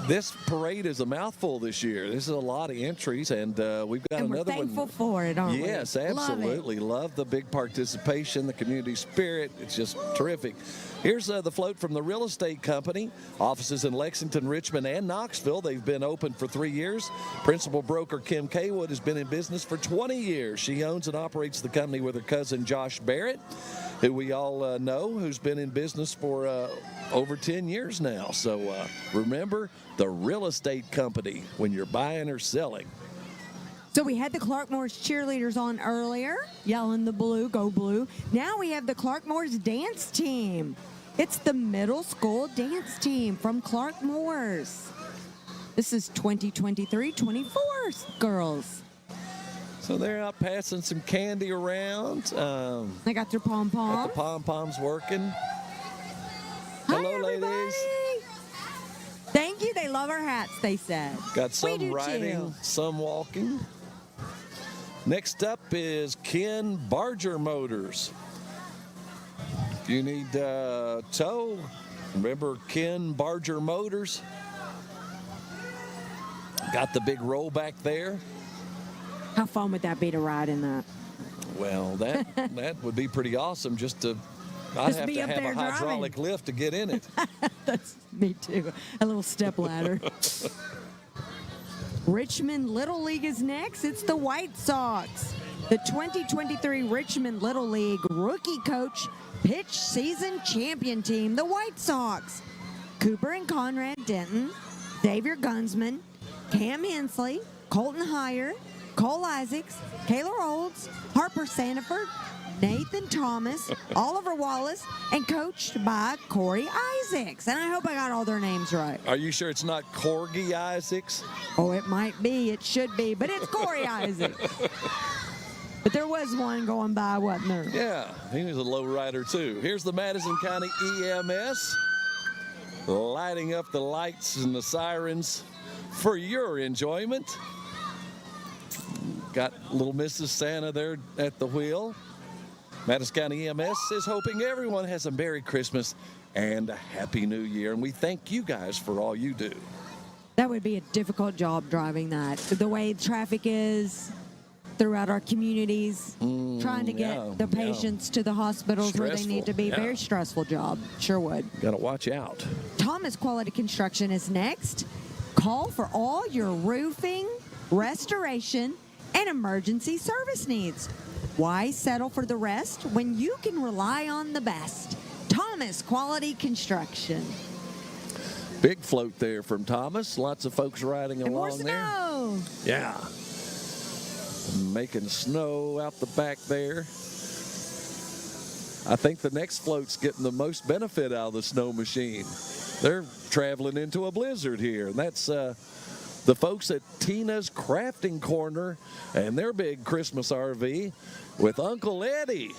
this parade is a mouthful this year. This is a lot of entries, and we've got another one. We're thankful for it, aren't we? Yes, absolutely. Love the big participation, the community spirit. It's just terrific. Here's the float from the real estate company. Offices in Lexington, Richmond, and Knoxville. They've been open for 3 years. Principal broker Kim Kaywood has been in business for 20 years. She owns and operates the company with her cousin Josh Barrett, who we all know, who's been in business for over 10 years now. So remember, the real estate company when you're buying or selling. So we had the Clark Moore's cheerleaders on earlier, yelling the blue, go blue. Now we have the Clark Moore's dance team. It's the middle school dance team from Clark Moore's. This is 2023-24 girls. So they're out passing some candy around. They got their pom-poms. Got the pom-poms working. Hi, Hello, everybody. ladies. Thank you. They love our hats, they said. Got We some do riding, too. some walking. Next up is Ken Barger Motors. If you need tow, remember Ken Barger Motors. Got the big roll back there. How fun would that be to ride in that? Well, that would be pretty awesome. I'd Just have be to up have there a hydraulic driving. lift to get in it. That's me too. A little step ladder. Richmond Little League is next. It's the White Sox. The 2023 Richmond Little League rookie coach pitch season champion team, the White Sox. Cooper and Conrad Denton, Xavier Gunsman, Cam Hensley, Colton Heyer, Cole Isaacs, Kaylor Olds, Harper Sanford, Nathan Thomas, Oliver Wallace, and coached by Corey Isaacs. And I hope I got all their names right. Are you sure it's not Corgi Isaacs? Oh, it might be. It should be. But it's Corey Isaacs. But there was one going by, wasn't there? Yeah, he was a low rider too. Here's the Madison County EMS lighting up the lights and the sirens for your enjoyment. Got little Mrs. Santa there at the wheel. Madison County EMS is hoping everyone has a Merry Christmas and a Happy New Year, and we thank you guys for all you do. That would be a difficult job driving that. The way traffic is throughout our communities, trying to get the patients to the hospitals where they need to be. Yeah. Very stressful job. Sure would. Got to watch out. Thomas Quality Construction is next. Call for all your roofing, restoration, and emergency service needs. Why settle for the rest when you can rely on the best? Thomas Quality Construction. Big float there from Thomas. Lots of folks riding And more along there. snow. Yeah. Making snow out the back there. I think the next float's getting the most benefit out of the snow machine. They're traveling into a blizzard here, and that's the folks at Tina's Crafting Corner and their big Christmas RV with Uncle Eddie.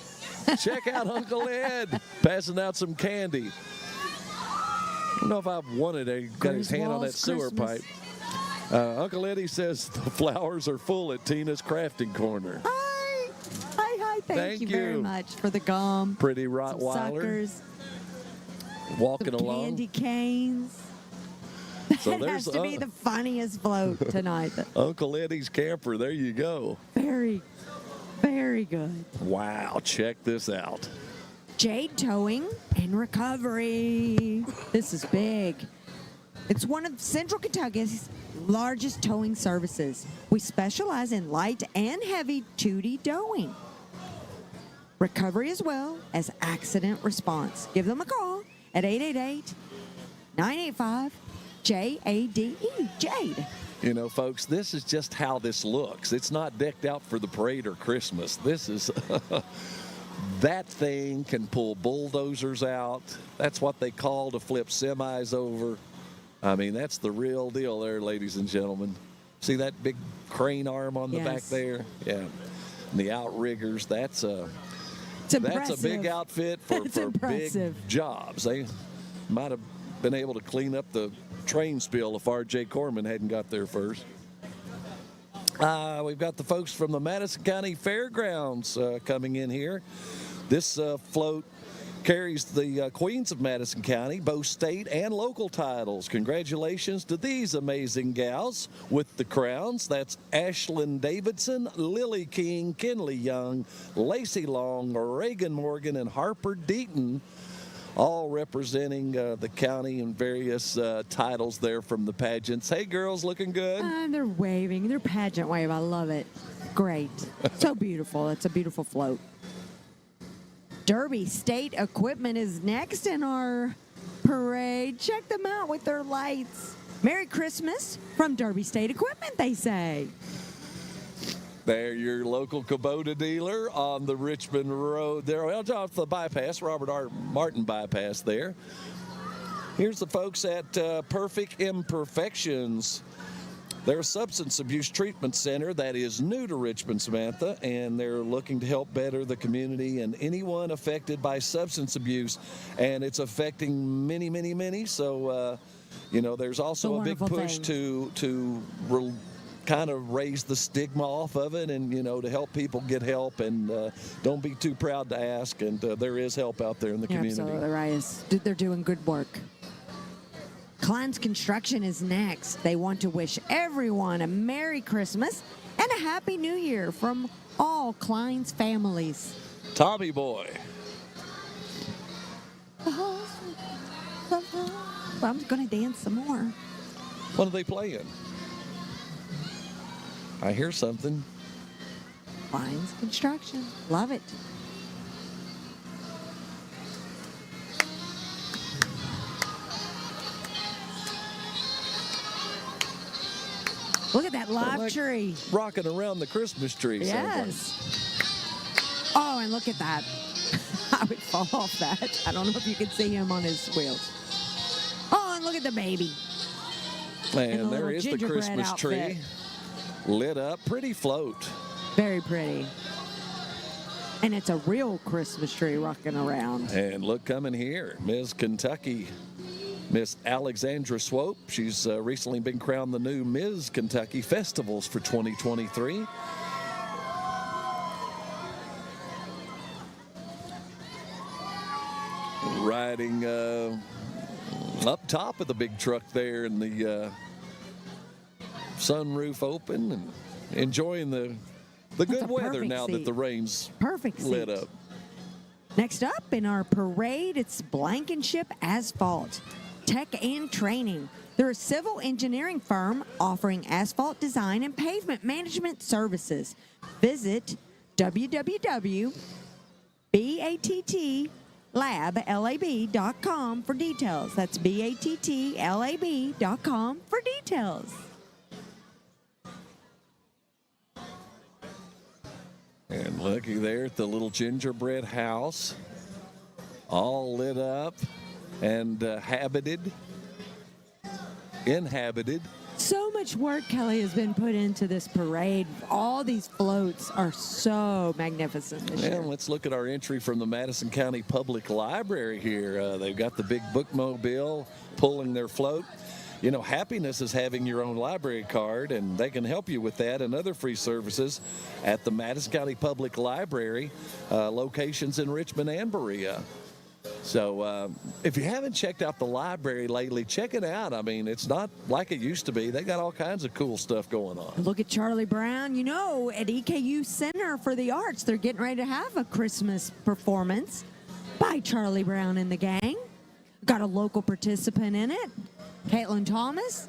Check out Uncle Ed passing out some candy. I don't know if I've wanted to got his hand on that sewer pipe. Uncle Eddie says the flowers are full at Tina's Crafting Corner. Hi. Hi. Thank you very much for the gum. Pretty Some Rottweiler suckers. walking Some along. candy canes. So That has to be the funniest float tonight. Uncle Eddie's camper. There you go. Very, very good. Wow, check this out. Jade Towing and Recovery. This is big. It's one of Central Kentucky's largest towing services. We specialize in light and heavy-duty towing. Recovery as well as accident response. Give them a call at 888-985-JADE. Jade. You know, folks, this is just how this looks. It's not decked out for the parade or Christmas. This is, that thing can pull bulldozers out. That's what they call to flip semis over. I mean, that's the real deal there, ladies and gentlemen. See that big crane arm on the back there? Yeah. And the outriggers, that's a big outfit for big jobs. They might have been able to clean up the train spill if R.J. Corman hadn't got there first. We've got the folks from the Madison County Fairgrounds coming in here. This float carries the Queens of Madison County, both state and local titles. Congratulations to these amazing gals with the crowns. That's Ashlyn Davidson, Lily King, Kinley Young, Lacey Long, Reagan Morgan, and Harper Deaton, all representing the county in various titles there from the pageants. Hey, girls, looking good? They're waving. They're pageant wave. I love it. Great. So beautiful. It's a beautiful float. Derby State Equipment is next in our parade. Check them out with their lights. Merry Christmas from Derby State Equipment, they say. They're your local Kubota dealer on the Richmond Road there. Well, off the bypass, Robert R. Martin bypass there. Here's the folks at Perfect Imperfections. They're a substance abuse treatment center that is new to Richmond, Samantha, and they're looking to help better the community and anyone affected by substance abuse. And it's affecting many, many, many. So, you know, there's also a big push to kind of raise the stigma off of it and, you know, to help people get help and don't be too proud to ask. And there is help out there in the community. Absolutely right. They're doing good work. Klein's Construction is next. They want to wish everyone a Merry Christmas and a Happy New Year from all Klein's families. Tommy Boy. I'm going to dance some more. What are they playing? I hear something. Klein's Construction. Love it. Look at that live tree. Rocking around the Christmas tree. Yes. Oh, and look at that. I would fall off that. I don't know if you can see him on his wheels. Oh, and look at the baby. And there is the Christmas tree. Lit up. Pretty float. Very pretty. And it's a real Christmas tree rocking around. And look, coming here, Ms. Kentucky. Miss Alexandra Swope. She's recently been crowned the new Ms. Kentucky Festivals for 2023. Riding up top of the big truck there and the sunroof open and enjoying the good weather now that the rain's lit up. Next up in our parade, it's Blankenship Asphalt. Tech and Training. They're a civil engineering firm offering asphalt design and pavement management services. Visit www.battlab.com for details. That's battlab.com for details. And looky there at the little gingerbread house, all lit up and inhabited. So much work, Kelly, has been put into this parade. All these floats are so magnificent this year. Let's look at our entry from the Madison County Public Library here. They've got the big bookmobile pulling their float. You know, happiness is having your own library card, and they can help you with that and other free services at the Madison County Public Library, locations in Richmond and Berea. So if you haven't checked out the library lately, check it out. I mean, it's not like it used to be. They got all kinds of cool stuff going on. Look at Charlie Brown. You know, at EKU Center for the Arts, they're getting ready to have a Christmas performance by Charlie Brown and the gang. Got a local participant in it, Caitlin Thomas.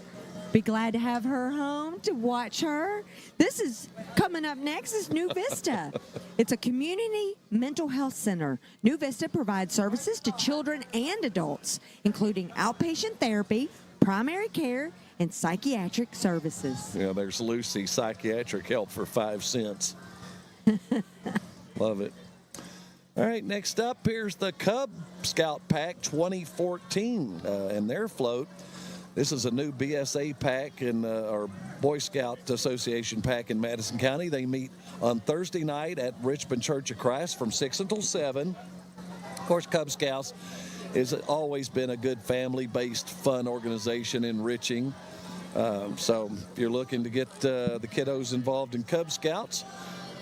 Be glad to have her home to watch her. This is coming up next is New Vista. It's a community mental health center. New Vista provides services to children and adults, including outpatient therapy, primary care, and psychiatric services. Yeah, there's Lucy, psychiatric help for 5 cents. Love it. All right, next up, here's the Cub Scout Pack 2014 and their float. This is a new BSA pack or Boy Scout Association pack in Madison County. They meet on Thursday night at Richmond Church of Christ from 6 until 7. Of course, Cub Scouts has always been a good family-based fun organization enriching. So if you're looking to get the kiddos involved in Cub Scouts,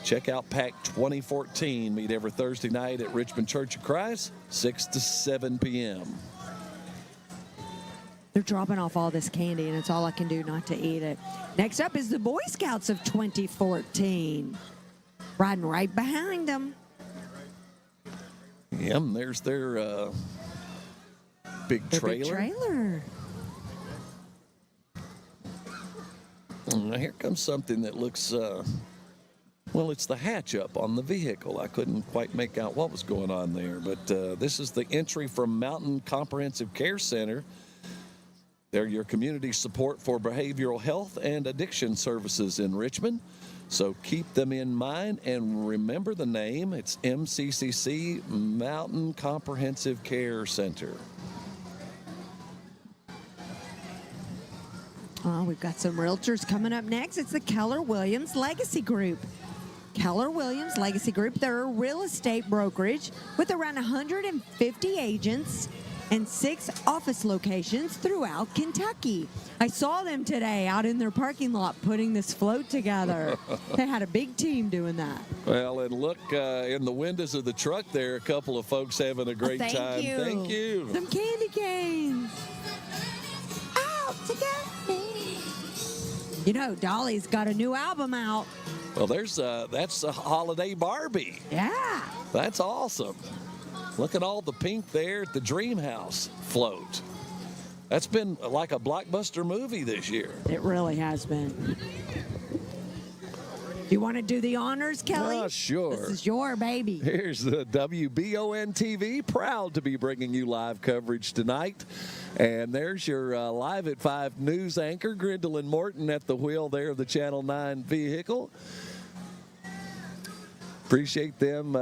check out Pack 2014. Meet every Thursday night at Richmond Church of Christ, 6 to 7 p.m. They're dropping off all this candy, and it's all I can do not to eat it. Next up is the Boy Scouts of 2014. Riding right behind them. Yeah, and there's their big trailer. Big trailer. Now here comes something that looks, well, it's the hatch up on the vehicle. I couldn't quite make out what was going on there, but this is the entry from Mountain Comprehensive Care Center. They're your community support for behavioral health and addiction services in Richmond. So keep them in mind and remember the name. It's MCCC, Mountain Comprehensive Care Center. We've got some realtors coming up next. It's the Keller Williams Legacy Group. Keller Williams Legacy Group, they're a real estate brokerage with around 150 agents and 6 office locations throughout Kentucky. I saw them today out in their parking lot putting this float together. They had a big team doing that. Well, and look, in the windows of the truck there, a couple of folks having a great time. You. Thank you. Some candy canes. Out to get me. You know, Dolly's got a new album out. Well, that's a Holiday Barbie. Yeah. That's awesome. Look at all the pink there at the Dream House float. That's been like a blockbuster movie this year. It really has been. You want to do the honors, Kelly? Sure. This is your baby. Here's the WBON TV, proud to be bringing you live coverage tonight. And there's your Live at 5 news anchor, Gwendolyn Morton, at the wheel there of the Channel 9 vehicle. Appreciate them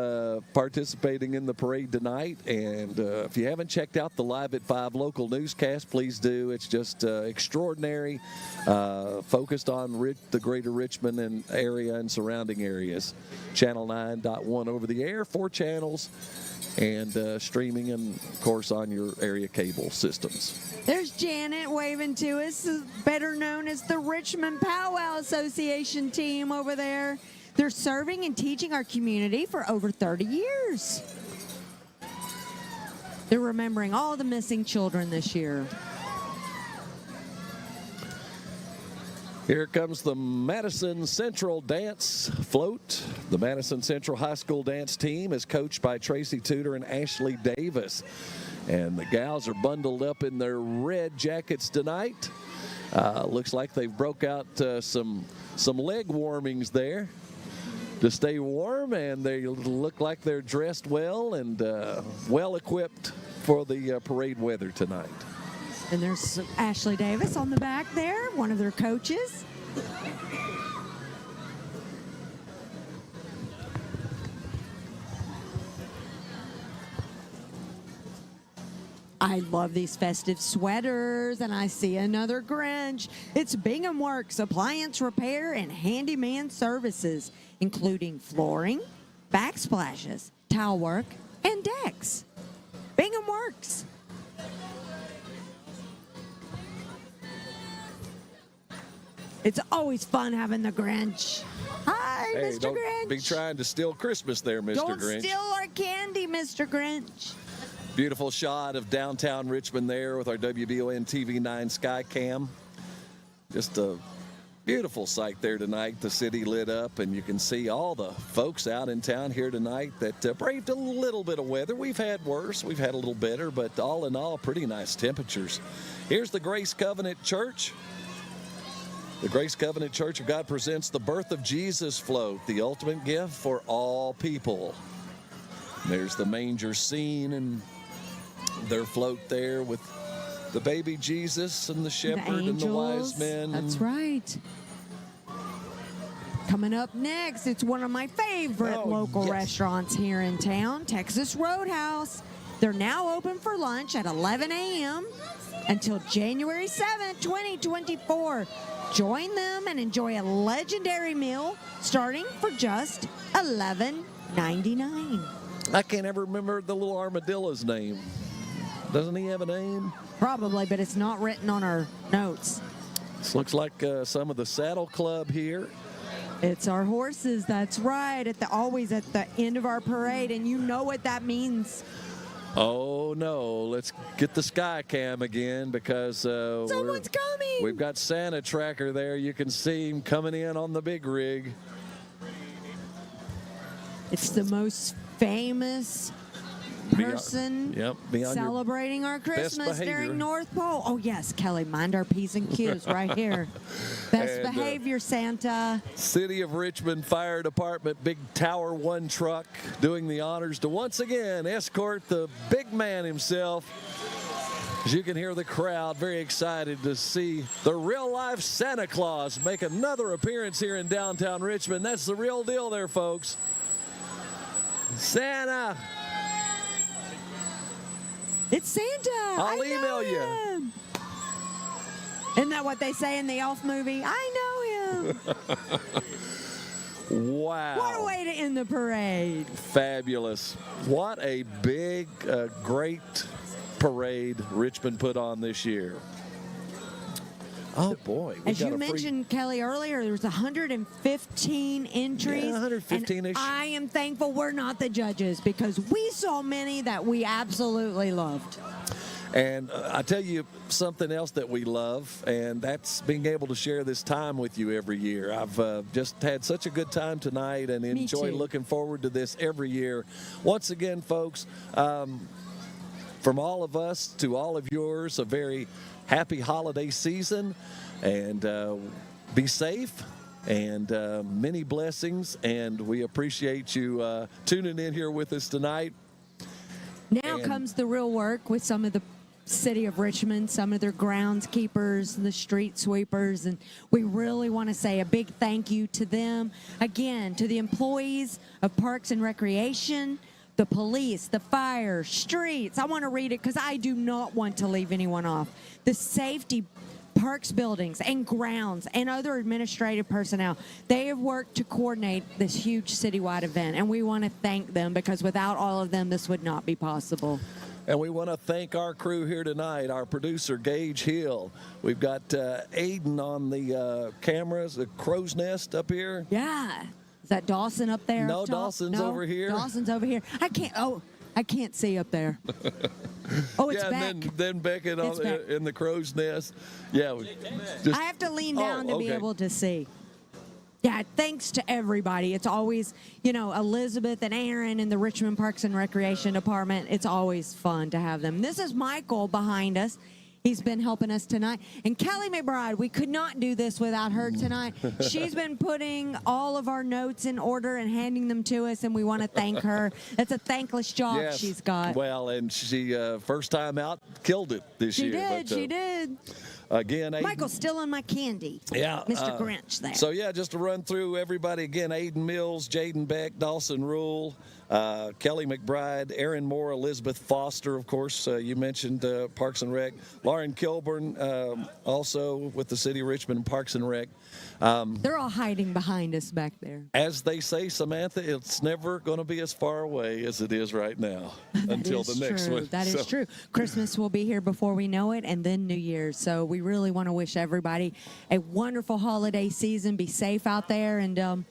participating in the parade tonight. And if you haven't checked out the Live at 5 local newscast, please do. It's just extraordinary, focused on the greater Richmond and area and surrounding areas. Channel 9.1 over the air, 4 channels, and streaming, and, of course, on your area cable systems. There's Janet waving to us, better known as the Richmond Powwow Association team over there. They're serving and teaching our community for over 30 years. They're remembering all the missing children this year. Here comes the Madison Central Dance Float. The Madison Central High School dance team is coached by Tracy Tudor and Ashley Davis. And the gals are bundled up in their red jackets tonight. Looks like they've broke out some leg warmings there to stay warm, and they look like they're dressed well and well equipped for the parade weather tonight. And there's Ashley Davis on the back there, one of their coaches. I love these festive sweaters, and I see another Grinch. It's Bingham Works Appliance Repair and Handyman Services, including flooring, backsplashes, tile work, and decks. Bingham Works. It's always fun having the Grinch. Hi, Hey, Mr. don't Grinch. be trying to steal Christmas there, Mr. Don't Grinch. steal our candy, Mr. Grinch. Beautiful shot of downtown Richmond there with our WBON TV 9 Sky Cam. Just a beautiful sight there tonight. The city lit up, and you can see all the folks out in town here tonight that braved a little bit of weather. We've had worse, we've had a little better, but all in all, pretty nice temperatures. Here's the Grace Covenant Church The Grace Covenant Church of God presents the Birth of Jesus float, the ultimate gift for all people. There's the manger scene and their float there with the baby Jesus and the shepherd and the wise men. That's right. Coming up next, it's one of my favorite local restaurants here in town, Texas Roadhouse. They're now open for lunch at 11 a.m. until January 7th, 2024. Join them and enjoy a legendary meal starting for just $11.99. I can't ever remember the little armadillo's name. Doesn't he have a name? Probably, but it's not written on our notes. This looks like some of the Saddle Club here. It's our horses, that's right, always at the end of our parade, and you know what that means. Oh, no. Let's get the sky cam again because someone's coming. We've got Santa Tracker there. You can see him coming in on the big rig. It's the most famous person celebrating our Christmas during North Pole. Oh, yes, Kelly, mind our P's and Q's right here. Best behavior, Santa. City of Richmond Fire Department Big Tower 1 truck doing the honors to once again escort the big man himself. As you can hear the crowd very excited to see the real-life Santa Claus make another appearance here in downtown Richmond. That's the real deal there, folks. Santa. It's Santa. I'll email you. Isn't that what they say in the Elf movie? I know him. Wow. What a way to end the parade. Fabulous. What a big, great parade Richmond put on this year. Oh, boy. As you mentioned, Kelly, earlier, there was 115 entries. Yeah, 115-ish. And I am thankful we're not the judges because we saw many that we absolutely loved. And I tell you something else that we love, and that's being able to share this time with you every year. I've just had such a good time tonight and enjoy looking forward to this every year. Once again, folks, from all of us to all of yours, a very happy holiday season, and be safe, and many blessings, and we appreciate you tuning in here with us tonight. Now comes the real work with some of the City of Richmond, some of their groundskeepers, the street sweepers, and we really want to say a big thank you to them. Again, to the employees of Parks and Recreation, the police, the fire, streets. I want to read it because I do not want to leave anyone off. The safety, parks buildings and grounds and other administrative personnel. They have worked to coordinate this huge citywide event, and we want to thank them because without all of them, this would not be possible. And we want to thank our crew here tonight, our producer, Gage Hill. We've got Aiden on the cameras, the crow's nest up here. Yeah. Is that Dawson up there? No, Dawson's over here. Dawson's over here. I can't see up there. Oh, it's Beck. And then Beckett in the crow's nest. Yeah. I have to lean down to be able to see. Yeah, thanks to everybody. It's always, Elizabeth and Aaron in the Richmond Parks and Recreation Department. It's always fun to have them. This is Michael behind us. He's been helping us tonight. And Kelly McBride, we could not do this without her tonight. She's been putting all of our notes in order and handing them to us, and we want to thank her. It's a thankless job she's got. Well, and she, first time out, killed it this year. She did. Again, Aiden, Michael's still on my candy. Yeah. Mr. Grinch there. So, just to run through everybody again, Aiden Mills, Jaden Beck, Dawson Rule, Kelly McBride, Aaron Moore, Elizabeth Foster, of course, you mentioned Parks and Rec. Lauren Kilburn, also with the City of Richmond Parks and Rec. They're all hiding behind us back there. As they say, Samantha, it's never going to be as far away as it is right now until the next one. That is true. Christmas will be here before we know it, and then New Year's. So we really want to wish everybody a wonderful holiday season. Be safe out there and,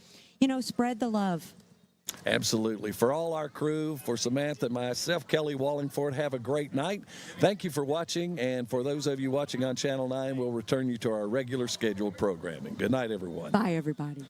spread the love. Absolutely. For all our crew, for Samantha and myself, Kelly Wallingford, have a great night. Thank you for watching. And for those of you watching on Channel 9, we'll return you to our regular scheduled programming. Good night, everyone. Bye, everybody.